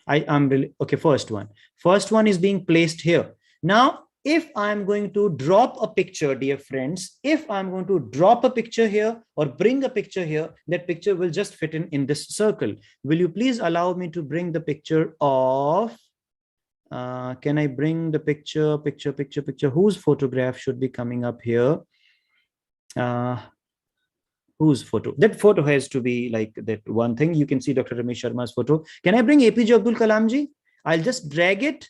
I am really okay. First one. First one is being placed here. Now, if I'm going to drop a picture, dear friends, if I'm going to drop a picture here or bring a picture here, that picture will just fit in this circle. Will you please allow me to bring the picture of, can I bring the picture? Whose photograph should be coming up here? Whose photo? That photo has to be like that one thing. You can see Dr. Ramesh Sharma's photo. Can I bring APJ Abdul Kalam ji? I'll just drag it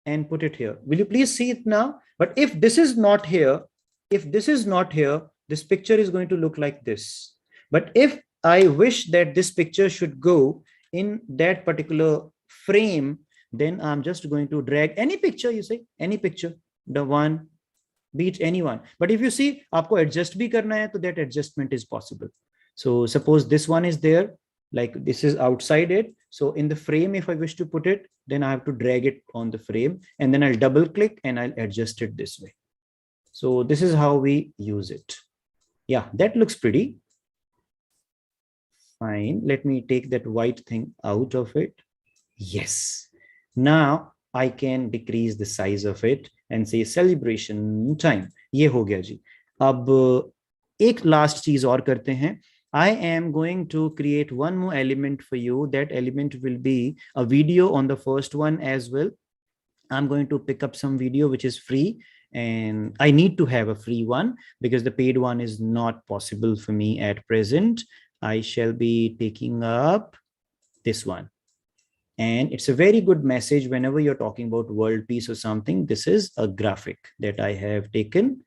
and put it here. Will you please see it now? But if this is not here, this picture is going to look like this. But if I wish that this picture should go in that particular frame, then I'm just going to drag any picture, you say, any picture, the one, be it anyone. But if you see, aapko adjust bhi karna hai, so that adjustment is possible. So suppose this one is there, like this is outside it. So in the frame, if I wish to put it, then I have to drag it on the frame and then I'll double click and I'll adjust it this way. So this is how we use it. Yeah, that looks pretty fine. Let me take that white thing out of it. Yes. Now I can decrease the size of it and say celebration time. ये हो गया जी. अब एक last चीज और करते हैं. I am going to create one more element for you. That element will be a video on the first one as well. I'm going to pick up some video which is free, and I need to have a free one because the paid one is not possible for me at present. I shall be taking up this one. And it's a very good message whenever you're talking about world peace or something. This is a graphic that I have taken.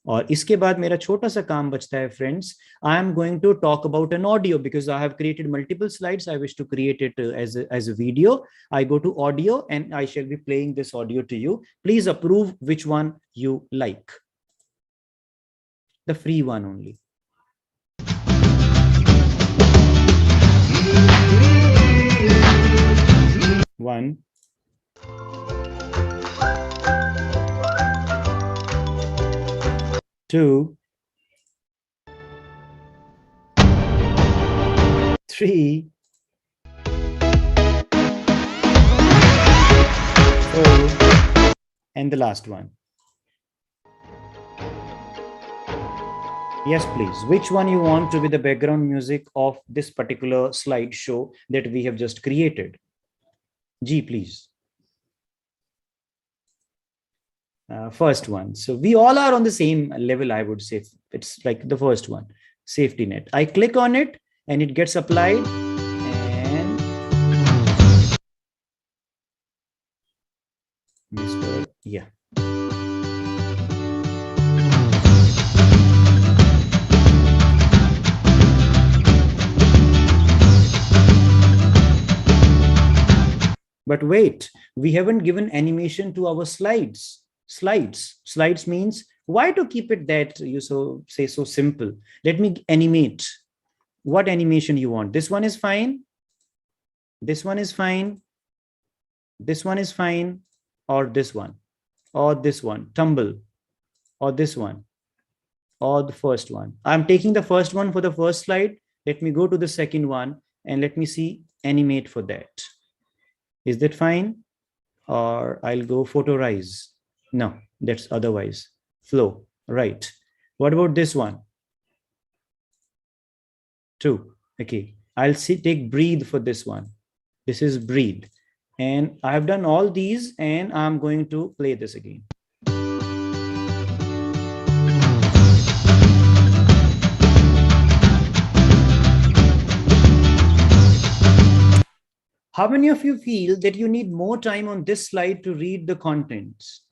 और इसके बाद मेरा छोटा सा काम बचता है friends. I am going to talk about an audio because I have created multiple slides. I wish to create it as a video. I go to audio and I shall be playing this audio to you. Please approve which one you like. The free one only. One. Two, three, four, and the last one. Yes, please. Which one you want to be the background music of this particular slideshow that we have just created? G, please. First one. So we all are on the same level, I would say. It's like the first one, safety net. I click on it and it gets applied. And Mr. Yeah. But wait, we haven't given animation to our slides. Slides means why to keep it that you say so simple. Let me animate. what animation you want. This one is fine. This one is fine. This one is fine. Or this one. Or this one. Tumble. Or this one. Or the first one. I'm taking the first one for the first slide. Let me go to the second one and let me see animate for that. Is that fine? Or I'll go photorize. No, that's otherwise. Flow. Right. What about this one? 2. Okay. I'll take breathe for this one. This is breathe. And I've done all these and I'm going to play this again. How many of you feel that you need more time on this slide to read the contents?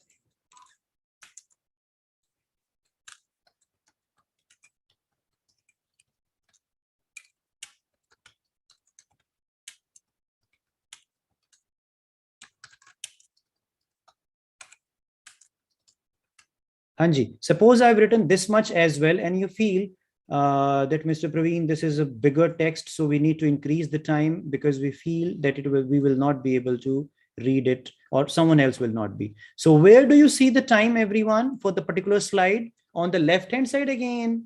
Hanji, suppose I've written this much as well and you feel that Mr. Praveen, this is a bigger text, so we need to increase the time because we feel that we will not be able to read it or someone else will not be. So where do you see the time, everyone, for the particular slide? On the left-hand side again.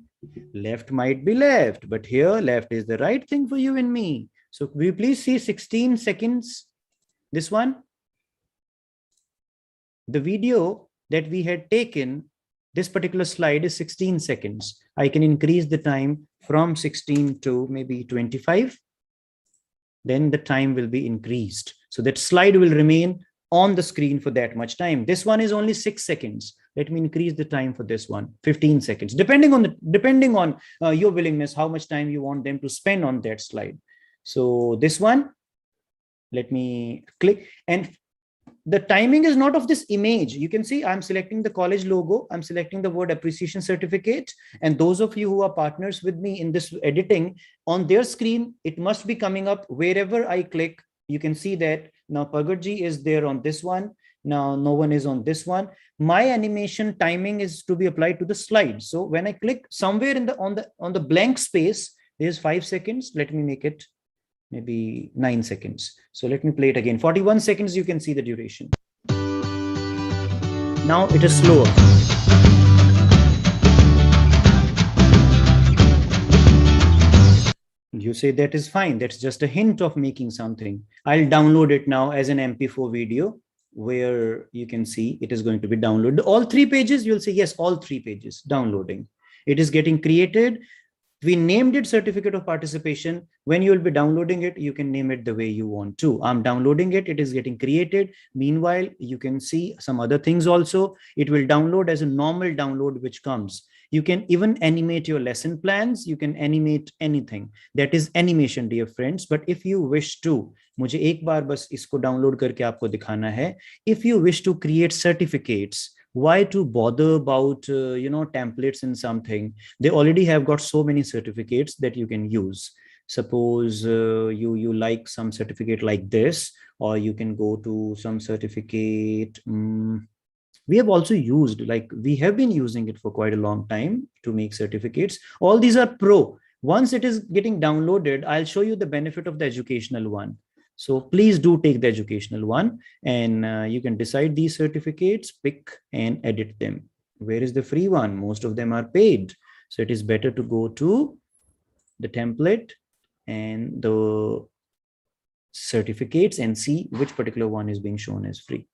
Left might be left, but here left is the right thing for you and me. So will you please see 16 seconds? This one. The video that we had taken, this particular slide is 16 seconds. I can increase the time from 16 to maybe 25. Then the time will be increased. So that slide will remain on the screen for that much time. This one is only 6 seconds. Let me increase the time for this one, 15 seconds, depending on your willingness, how much time you want them to spend on that slide. So this one, let me click, and the timing is not of this image. You can see I'm selecting the college logo. I'm selecting the word appreciation certificate. And those of you who are partners with me in this editing, on their screen, it must be coming up wherever I click. You can see that now Pagadji is there on this one. Now no one is on this one. My animation timing is to be applied to the slide. So when I click somewhere on the blank space, there's 5 seconds. Let me make it maybe 9 seconds. So let me play it again. 41 seconds, you can see the duration. Now it is slower. You say that is fine. That's just a hint of making something. I'll download it now as an MP4 video where you can see it is going to be downloaded. All 3 pages, you'll say, yes, all 3 pages downloading. It is getting created. We named it certificate of participation. When you will be downloading it, you can name it the way you want to. I'm downloading it. It is getting created. Meanwhile, you can see some other things also. It will download as a normal download which comes. You can even animate your lesson plans. You can animate anything. That is animation, dear friends. But if you wish to, मुझे एक बार बस इसको download करके आपको दिखाना है. If you wish to create certificates, why to bother about templates and something? They already have got so many certificates that you can use. Suppose you like some certificate like this, or you can go to some certificate. We have also used, like we have been using it for quite a long time to make certificates. All these are pro. Once it is getting downloaded, I'll show you the benefit of the educational one. So please do take the educational one, and you can decide these certificates, pick and edit them. Where is the free one? Most of them are paid. So it is better to go to the template and the certificates and see which particular one is being shown as free.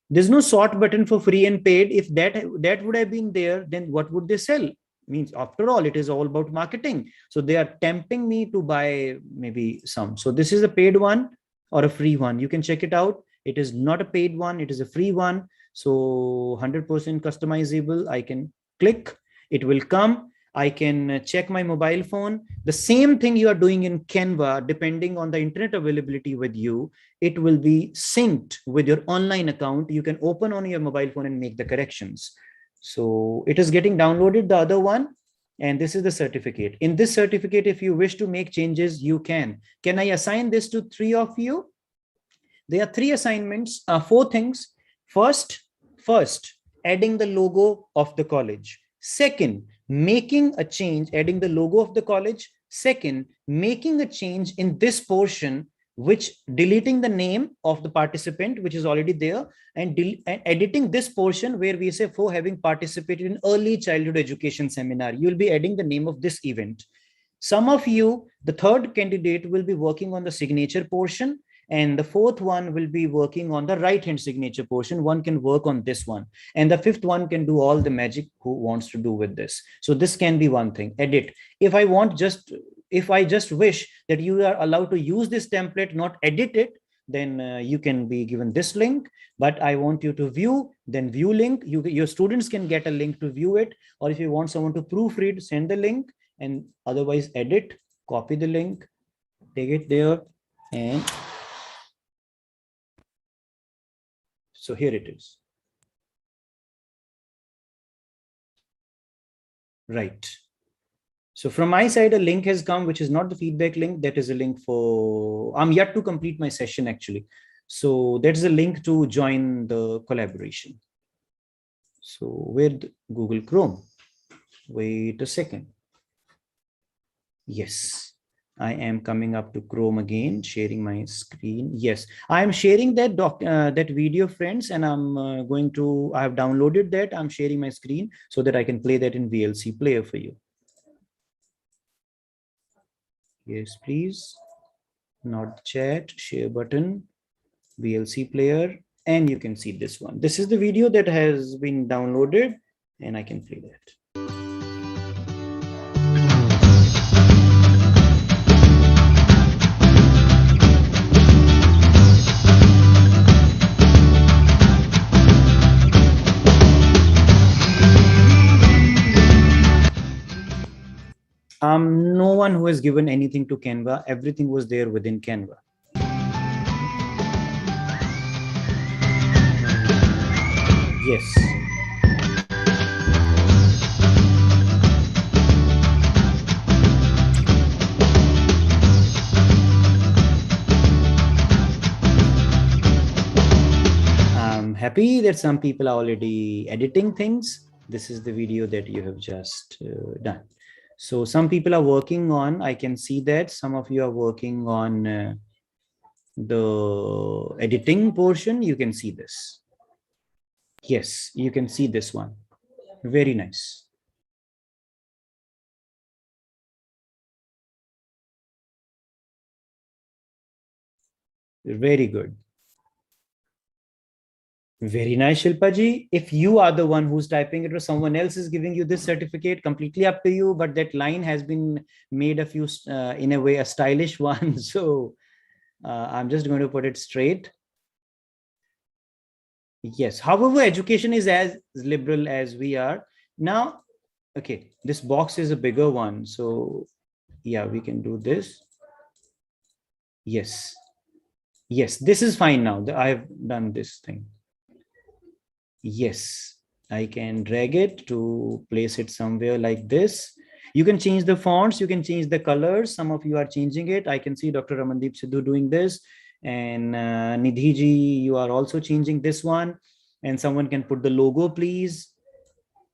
There's no sort button for free and paid. If that would have been there, then what would they sell? Means after all, it is all about marketing. So they are tempting me to buy maybe some. So this is a paid one or a free one. You can check it out. It is not a paid one. It is a free one. So 100% customizable. I can click. It will come. I can check my mobile phone. The same thing you are doing in Canva, depending on the internet availability with you, it will be synced with your online account. You can open on your mobile phone and make the corrections. So it is getting downloaded, the other one, and this is the certificate. In this certificate, if you wish to make changes, you can. Can I assign this to 3 of you? There are 3 assignments, 4 things. First, adding the logo of the college. Second, making a change, adding the logo of the college. Second, making a change in this portion, which deleting the name of the participant, which is already there, and editing this portion where we say for having participated in early childhood education seminar, you'll be adding the name of this event. Some of you, the third candidate, will be working on the signature portion, and the fourth one will be working on the right hand signature portion. One can work on this one, and the fifth one can do all the magic who wants to do with this. So this can be one thing. Edit. If I just wish that you are allowed to use this template, not edit it, then you can be given this link. But I want you to view, then view link. Your students can get a link to view it, or if you want someone to proofread, send the link, and otherwise edit, copy the link, take it there, and so here it is. Right. So from my side, a link has come, which is not the feedback link. That is a link for, I'm yet to complete my session actually. So that's a link to join the collaboration. So with Google Chrome, wait a second. Yes, I am coming up to Chrome again, sharing my screen. Yes, I am sharing that that video, friends, and I'm I have downloaded that. I'm sharing my screen so that I can play that in VLC player for you. Yes, please. Not the chat, share button, VLC player, and you can see this one. This is the video that has been downloaded, and I can play that. No one who has given anything to Canva. Everything was there within Canva. Yes. I'm happy that some people are already editing things. This is the video that you have just done. So some people are working on, I can see that some of you are working on the editing portion. You can see this. Yes, you can see this one. Very nice. Very good. Very nice, Shilpa ji. If you are the one who's typing it or someone else is giving you this certificate, completely up to you. But that line has been made a few, in a way, a stylish one. So I'm just going to put it straight. Yes. However, education is as liberal as we are. Now, okay, this box is a bigger one. So yeah, we can do this. Yes. Yes, this is fine now. I've done this thing. Yes, I can drag it to place it somewhere like this. You can change the fonts, you can change the colors. Some of you are changing it. I can see Dr. Ramandeep Sidhu doing this. And Nidhi ji, you are also changing this one. And someone can put the logo, please.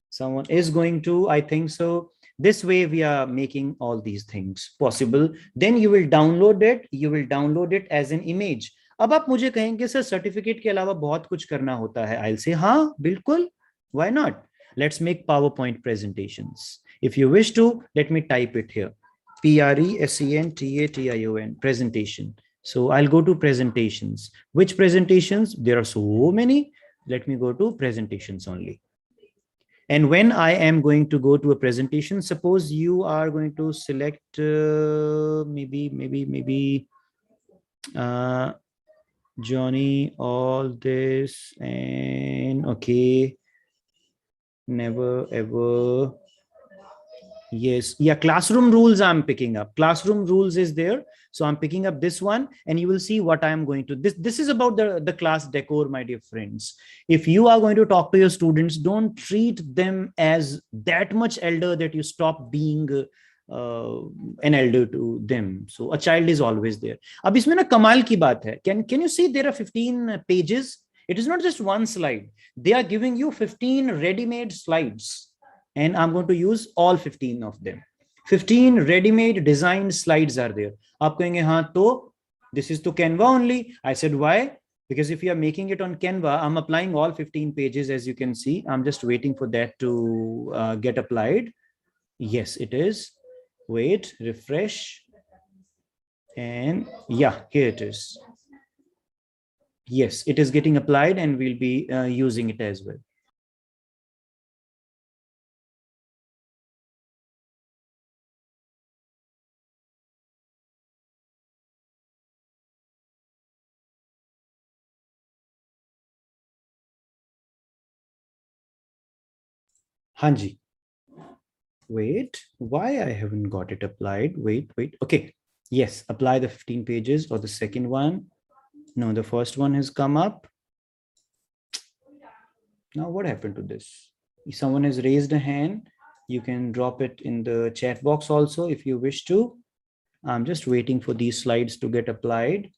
Someone is going to, I think so. This way we are making all these things possible. Then you will download it. You will download it as an image. अब आप मुझे कहेंगे sir certificate के अलावा बहुत कुछ करना होता है. I'll say हाँ बिल्कुल. Why not? Let's make PowerPoint presentations. If you wish to, let me type it here. Presentation, presentation. So I'll go to presentations. Which presentations? There are so many. Let me go to presentations only. And when I am going to go to a presentation, suppose you are going to select maybe Johnny, all this, and okay, never ever. Yes, yeah, classroom rules I'm picking up. Classroom rules is there. So I'm picking up this one, and you will see what I'm going to. This is about the class decor, my dear friends. If you are going to talk to your students, don't treat them as that much elder that you stop being an elder to them. So a child is always there. अब इसमें ना कमाल की बात है. Can you see there are 15 pages? It is not just one slide. They are giving you 15 ready-made slides. and I'm going to use all 15 of them. 15 ready-made designed slides are there. आप कहेंगे हाँ तो this is to Canva only. I said why? Because if you are making it on Canva, I'm applying all 15 pages, as you can see. I'm just waiting for that to get applied. Yes, it is. Wait, refresh. And yeah, here it is. Yes, it is getting applied and we'll be using it as well. Hanji. Wait, why I haven't got it applied? Wait. Okay. Yes, apply the 15 pages or the second one. No, the first one has come up. Now what happened to this? If someone has raised a hand, you can drop it in the chat box also if you wish to. I'm just waiting for these slides to get applied.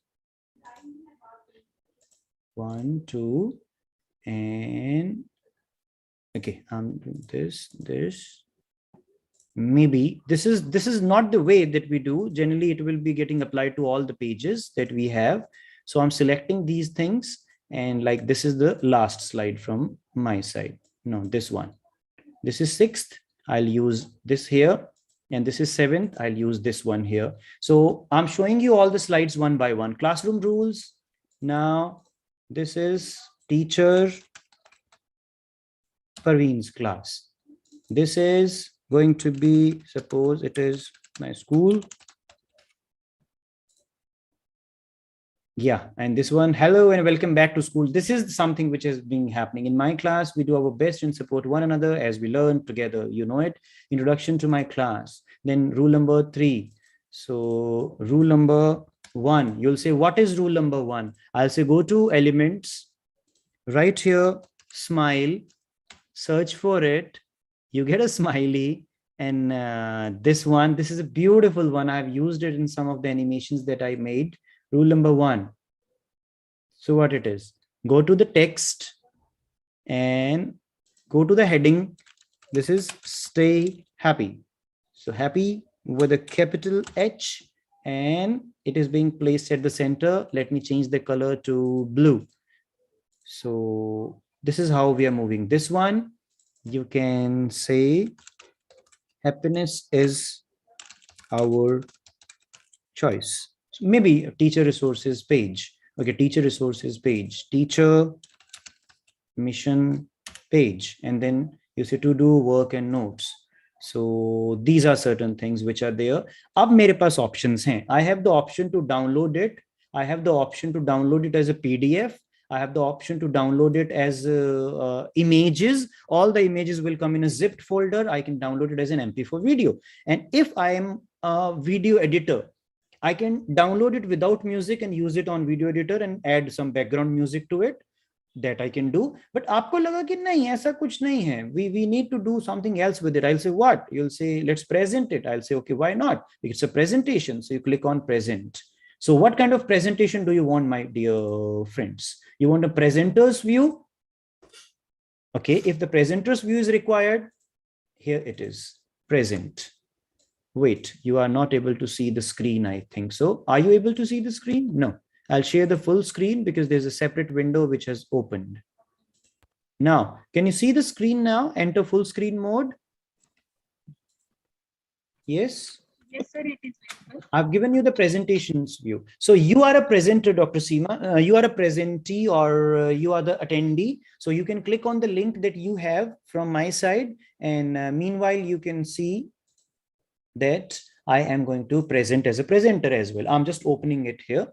1, 2, and okay, I'm doing this. Maybe this is not the way that we do. Generally, it will be getting applied to all the pages that we have. So I'm selecting these things, and like this is the last slide from my side. No, this one. This is 6th. I'll use this here. And this is 7th. I'll use this one here. So I'm showing you all the slides one by one. Classroom rules. Now, this is teacher Parveen's class. This is going to be, suppose it is my school. Yeah, and this one, hello and welcome back to school. This is something which has been happening in my class. We do our best and support one another as we learn together. You know it. Introduction to my class. Then rule number 3. So rule number 1, you'll say, what is rule number 1? I'll say, go to elements, right here, smile, search for it. You get a smiley, and this is a beautiful one. I've used it in some of the animations that I made. Rule number 1. So what it is, go to the text and go to the heading. This is stay happy. So happy with a capital H, and it is being placed at the center. Let me change the color to blue. So this is how we are moving. This one, you can say happiness is our choice. So maybe a teacher resources page. Okay, teacher resources page, teacher mission page, and then you say to do work and notes. So these are certain things which are there. Ab mere paas options hain. I have the option to download it. I have the option to download it as a PDF. I have the option to download it as images. All the images will come in a zipped folder. I can download it as an MP4 video. And if I am a video editor, I can download it without music and use it on video editor and add some background music to it. That I can do. But आपको लगा कि नहीं ऐसा कुछ नहीं है. We need to do something else with it. I'll say what? You'll say let's present it. I'll say okay, why not? It's a presentation. So you click on present. So what kind of presentation do you want, my dear friends? You want a presenter's view? Okay, if the presenter's view is required, here it is, present. Wait, you are not able to see the screen, I think so. Are you able to see the screen? No. I'll share the full screen because there's a separate window which has opened. Now, can you see the screen now? Enter full screen mode. Yes? Yes, sir, it is visible. I've given you the presentations view. So you are a presenter, Dr. Seema. You are a presentee, or you are the attendee. So you can click on the link that you have from my side. And meanwhile, you can see that I am going to present as a presenter as well. I'm just opening it here.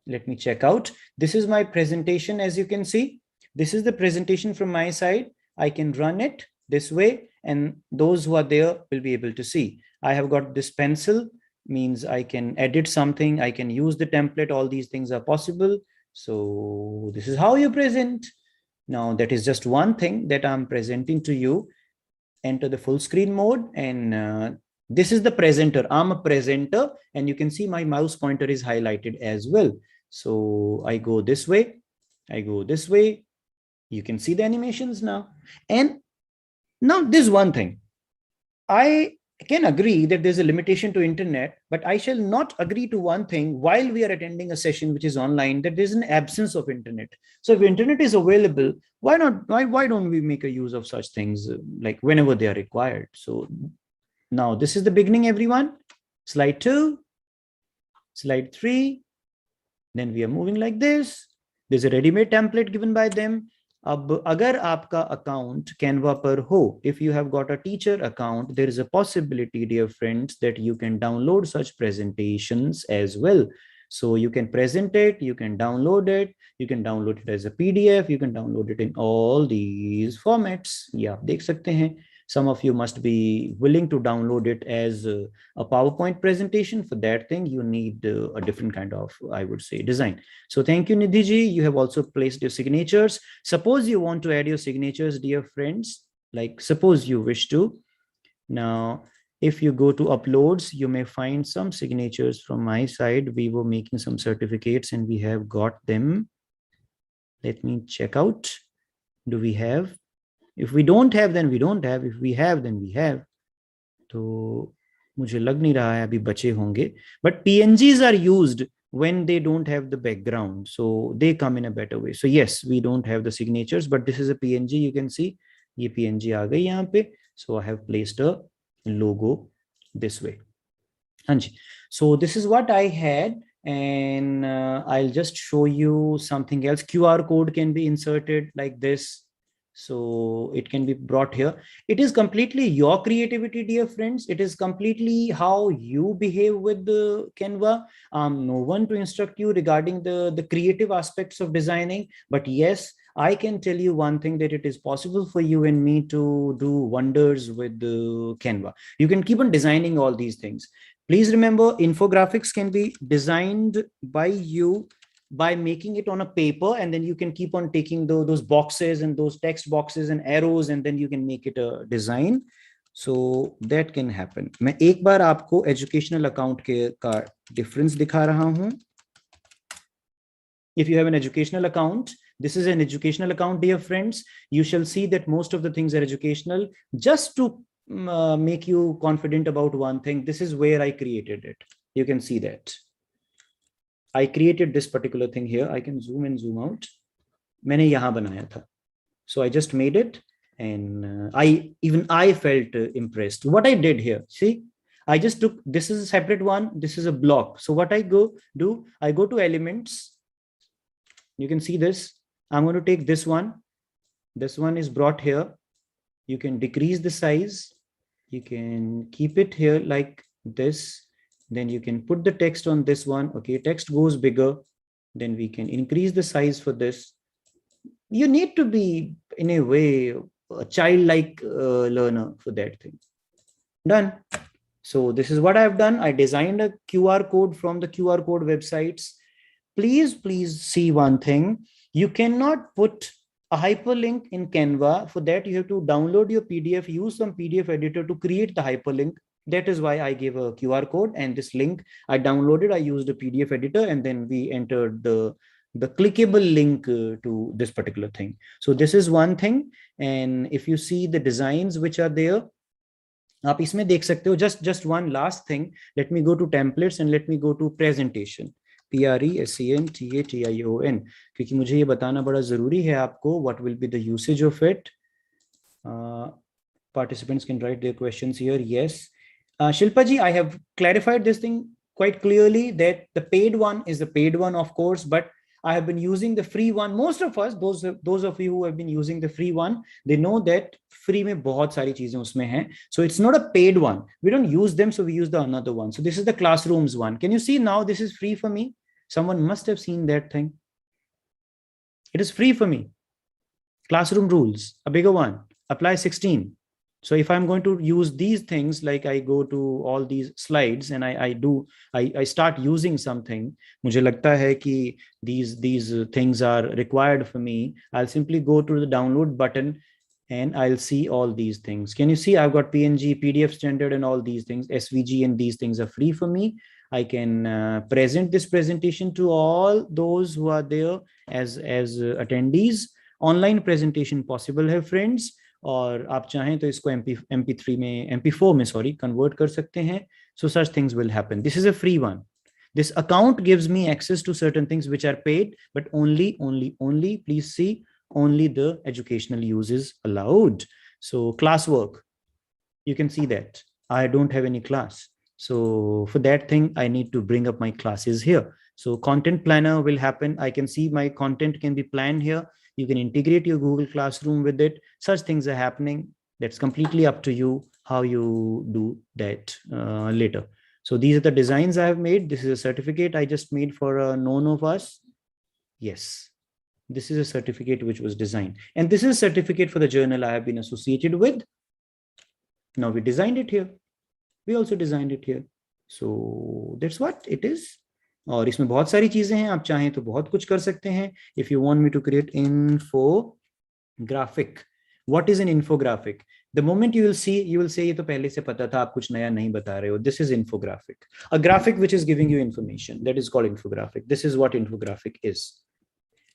Let me check out. This is my presentation. As you can see, this is the presentation from my side. I can run it this way, and those who are there will be able to see. I have got this pencil, means I can edit something. I can use the template. All these things are possible. So this is how you present. Now that is just one thing that I'm presenting to you. Enter the full screen mode, and this is the presenter. I'm a presenter, and you can see my mouse pointer is highlighted as well. So I go this way, I go this way. You can see the animations now. And Now, this one thing, I can agree that there's a limitation to internet, but I shall not agree to one thing while we are attending a session which is online, that there's an absence of internet. So if internet is available, why not? Why don't we make a use of such things like whenever they are required? So now this is the beginning, everyone. Slide 2, slide 3. Then we are moving like this. There's a ready-made template given by them. अब अगर आपका account Canva पर हो, if you have got a teacher account, there is a possibility, dear friends, that you can download such presentations as well. So you can present it, you can download it as a PDF, you can download it in all these formats. ये आप देख सकते हैं. Some of you must be willing to download it as a PowerPoint presentation. For that thing, you need a different kind of, I would say, design. So thank you, Nidhi ji. You have also placed your signatures. Suppose you want to add your signatures, dear friends, like suppose you wish to. Now, if you go to uploads, you may find some signatures from my side. We were making some certificates and we have got them. Let me check out. Do we have? If we don't have, then we don't have. If we have, then we have. तो मुझे लग नहीं रहा है अभी बचे होंगे. But PNGs are used when they don't have the background. So they come in a better way. So yes, we don't have the signatures, but this is a PNG. You can see ये PNG आ गई यहाँ पे. So I have placed a logo this way. हाँ जी. So this is what I had. And I'll just show you something else. QR code can be inserted like this. So it can be brought here. It is completely your creativity, dear friends. It is completely how you behave with the Canva. No one to instruct you regarding the creative aspects of designing. But yes, I can tell you one thing, that it is possible for you and me to do wonders with the Canva. You can keep on designing all these things. Please remember, infographics can be designed by you by making it on a paper, and then you can keep on taking those boxes and those text boxes and arrows, and then you can make it a design. So that can happen. मैं एक बार आपको educational account का difference दिखा रहा हूँ. If you have an educational account, this is an educational account, dear friends. You shall see that most of the things are educational. Just to make you confident about one thing, this is where I created it. You can see that. I created this particular thing here. I can zoom in, zoom out. मैंने यहाँ बनाया था. So I just made it, and I felt impressed. What I did here, see, I just took, this is a separate one, this is a block. So what I do, I go to elements. You can see this. I'm going to take this one. This one is brought here. You can decrease the size. You can keep it here like this. Then you can put the text on this one. Okay, text goes bigger. Then we can increase the size for this. You need to be, in a way, a childlike learner for that thing. Done. So this is what I've done. I designed a QR code from the QR code websites. Please see one thing. You cannot put a hyperlink in Canva. For that, you have to download your PDF, use some PDF editor to create the hyperlink. That is why I gave a QR code, and this link I downloaded. I used a PDF editor, and then we entered the clickable link to this particular thing. So this is one thing. And if you see the designs which are there, आप इसमें देख सकते हो. Just one last thing. Let me go to templates and let me go to presentation. PRESENTATION, क्योंकि मुझे ये बताना बड़ा जरूरी है आपको. What will be the usage of it? Participants can write their questions here. Yes. Shilpa ji, I have clarified this thing quite clearly, that the paid one is the paid one, of course, but I have been using the free one. Most of us, those of you who have been using the free one, they know that free में बहुत सारी चीजें उसमें हैं. So it's not a paid one. We don't use them, so we use the another one. So this is the classrooms one. Can you see now? This is free for me. Someone must have seen that thing. It is free for me. Classroom rules, a bigger one. Apply 16. So if I'm going to use these things, like I go to all these slides and I start using something, मुझे लगता है कि these things are required for me, I'll simply go to the download button and I'll see all these things. Can you see? I've got PNG, PDF standard, and all these things. SVG and these things are free for me. I can present this presentation to all those who are there as attendees. Online presentation possible है, friends. और आप चाहें तो इसको MP3 में, MP4 में sorry convert कर सकते हैं. So such things will happen. This is a free one. This account gives me access to certain things which are paid, but only, please see, only the educational use is allowed. So classwork, you can see that I don't have any class. So for that thing, I need to bring up my classes here. So content planner will happen. I can see my content can be planned here. You can integrate your Google Classroom with it. Such things are happening. That's completely up to you how you do that later. So these are the designs I have made. This is a certificate I just made for a known of us. Yes, this is a certificate which was designed. And this is a certificate for the journal I have been associated with. Now we designed it here. We also designed it here. So that's what it is. और इसमें बहुत सारी चीजें हैं, आप चाहें तो बहुत कुछ कर सकते हैं. If you want me to create infographic, what is an infographic? The moment you will see, you will say ये तो पहले से पता था, आप कुछ नया नहीं बता रहे हो. This is infographic. A graphic which is giving you information, that is called infographic. This is what infographic is.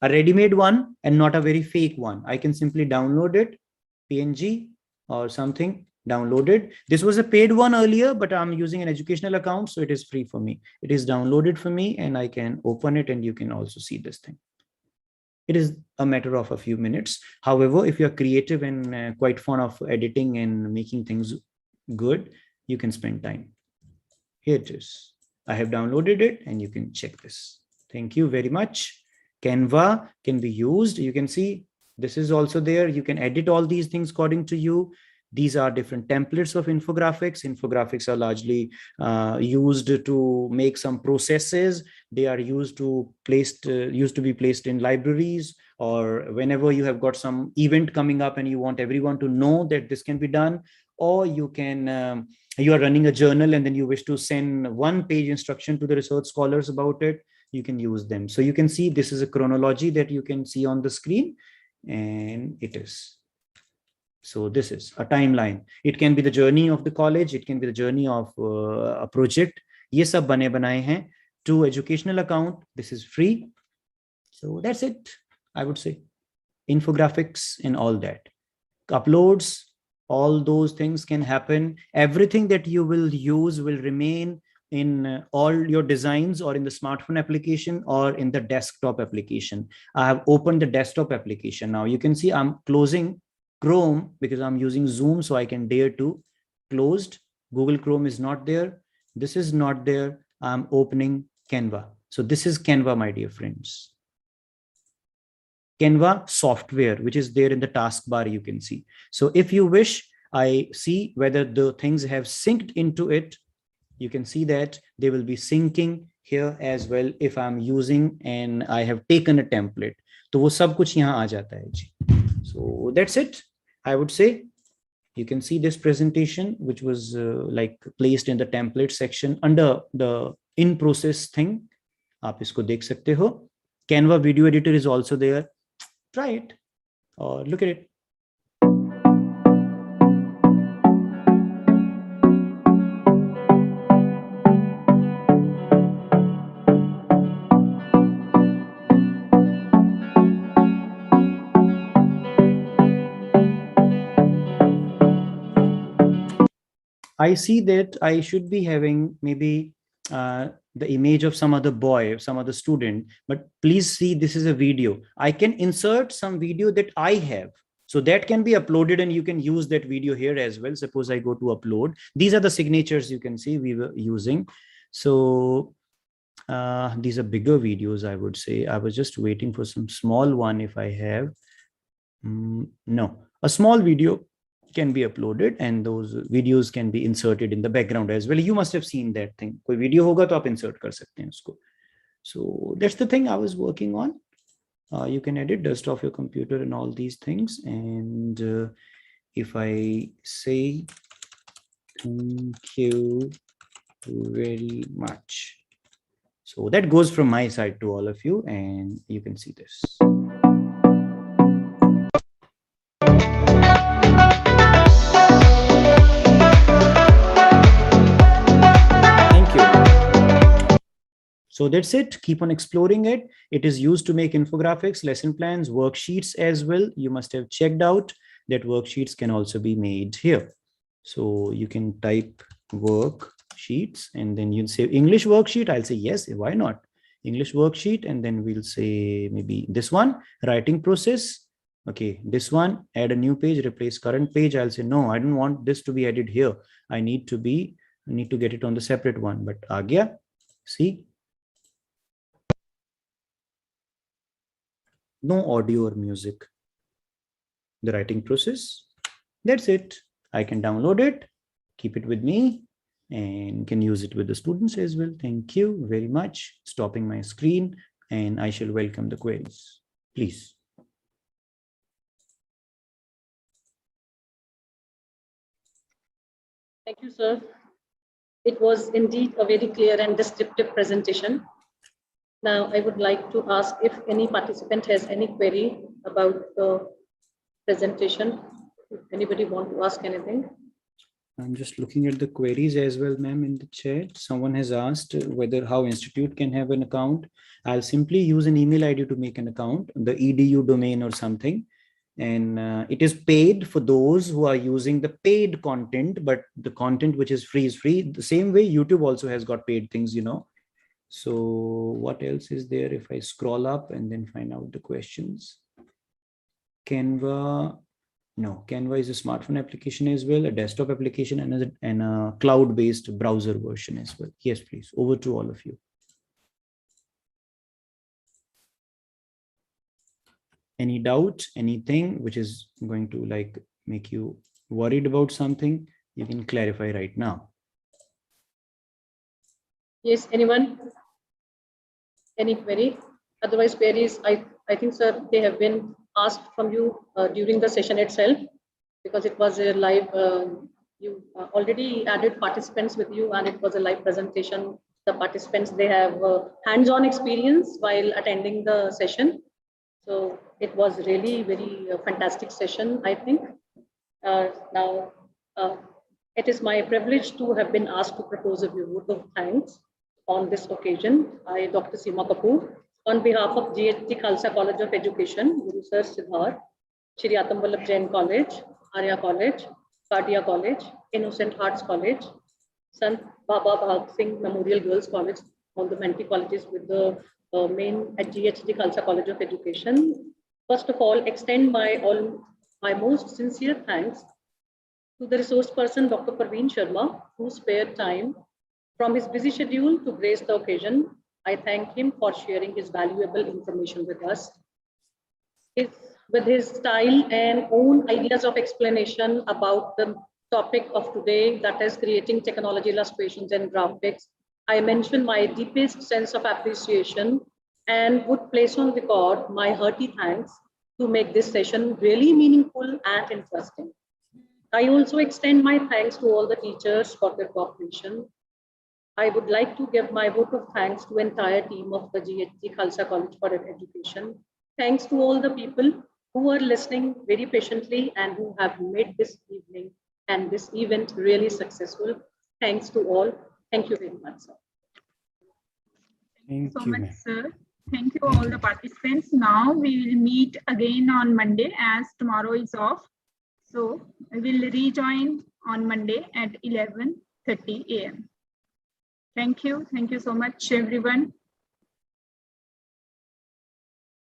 A ready-made one and not a very fake one. I can simply download it, PNG or something, downloaded. This was a paid one earlier, but I'm using an educational account, so it is free for me. It is downloaded for me and I can open it and you can also see this thing. It is a matter of a few minutes. However, if you're creative and quite fond of editing and making things good, you can spend time. Here it is. I have downloaded it and you can check this. Thank you very much. Canva can be used. You can see this is also there. You can edit all these things according to you. These are different templates of infographics. Infographics are largely used to make some processes. They are used to be placed in libraries, or whenever you have got some event coming up and you want everyone to know that this can be done. Or you can, you are running a journal and then you wish to send one-page instruction to the research scholars about it. You can use them. So you can see this is a chronology that you can see on the screen, and it is. So this is a timeline. It can be the journey of the college. It can be the journey of a project. ये सब बने बनाए हैं. To educational account, this is free. So that's it, I would say. Infographics and all that. Uploads, all those things can happen. Everything that you will use will remain in all your designs, or in the smartphone application, or in the desktop application. I have opened the desktop application. Now you can see I'm closing Chrome because I'm using Zoom, so I can dare to closed. Google Chrome is not there. This is not there. I'm opening Canva. So this is Canva, my dear friends. Canva software, which is there in the taskbar, you can see. So if you wish, I see whether the things have synced into it. You can see that they will be syncing here as well if I'm using and I have taken a template. तो वो सब कुछ यहाँ आ जाता है जी. So that's it. I would say you can see this presentation, which was like placed in the template section under the in process thing. आप इसको देख सकते हो. Canva video editor is also there. Try it or look at it. I see that I should be having maybe the image of some other boy, some other student, but please see, this is a video. I can insert some video that I have. So that can be uploaded and you can use that video here as well. Suppose I go to upload. These are the signatures you can see we were using. So these are bigger videos, I would say. I was just waiting for some small one if I have. No, a small video can be uploaded and those videos can be inserted in the background as well. You must have seen that thing. कोई video होगा तो आप insert कर सकते हैं उसको. So that's the thing I was working on. You can edit, dust off your computer and all these things. And if I say thank you very much. So that goes from my side to all of you, and you can see this. So that's it. Keep on exploring it. It is used to make infographics, lesson plans, worksheets as well. You must have checked out that worksheets can also be made here. So you can type worksheets and then you'll say English worksheet. I'll say yes, why not? English worksheet, and then we'll say maybe this one, writing process. Okay, this one, add a new page, replace current page. I'll say no, I don't want this to be added here. I need to get it on the separate one. But agya, see, no audio or music. The writing process. That's it. I can download it, keep it with me, and can use it with the students as well. Thank you very much. Stopping my screen, and I shall welcome the queries. Please. Thank you, sir. It was indeed a very clear and descriptive presentation. Now, I would like to ask if any participant has any query about the presentation. If anybody want to ask anything? I'm just looking at the queries as well, ma'am, in the chat. Someone has asked whether how institute can have an account. I'll simply use an email ID to make an account, the edu domain or something. And it is paid for those who are using the paid content, but the content which is free is free. The same way YouTube also has got paid things, you know. So what else is there? If I scroll up and then find out the questions. Canva, no, Canva is a smartphone application as well, a desktop application, and a cloud-based browser version as well. Yes, please. Over to all of you. Any doubts, anything which is going to like make you worried about something, you can clarify right now. Yes, anyone? Any query? Otherwise, queries, I think, sir, they have been asked from you during the session itself, because it was a live, you already added participants with you, and it was a live presentation. The participants, they have hands-on experience while attending the session. So it was really very fantastic session, I think. Now, it is my privilege to have been asked to propose a vote of thanks on this occasion. I, Dr. Seema Kapoor, on behalf of G.H.G. Khalsa College of Education, Gurusar Sadhar, Shri Atam Vallabh Jain College, Arya College, Kadia College, Innocent Hearts College, Sant Baba Bhag Singh Memorial Girls College, all the Menti colleges with the main at G.H.G. Khalsa College of Education. First of all, extend my most sincere thanks to the resource person, Dr. Parveen Sharma, who spared time from his busy schedule to grace the occasion. I thank him for sharing his valuable information with us. With his style and own ideas of explanation about the topic of today, that is creating technology illustrations and graphics, I mention my deepest sense of appreciation and would place on record my hearty thanks to make this session really meaningful and interesting. I also extend my thanks to all the teachers for their cooperation. I would like to give my vote of thanks to the entire team of the G.H.G. Khalsa College for Education. Thanks to all the people who are listening very patiently and who have made this evening and this event really successful. Thanks to all. Thank you very much, sir. Thank you so much, sir. Thank you all the participants. Now we will meet again on Monday, as tomorrow is off. So we will rejoin on Monday at 11:30 a.m. Thank you. Thank you so much, everyone.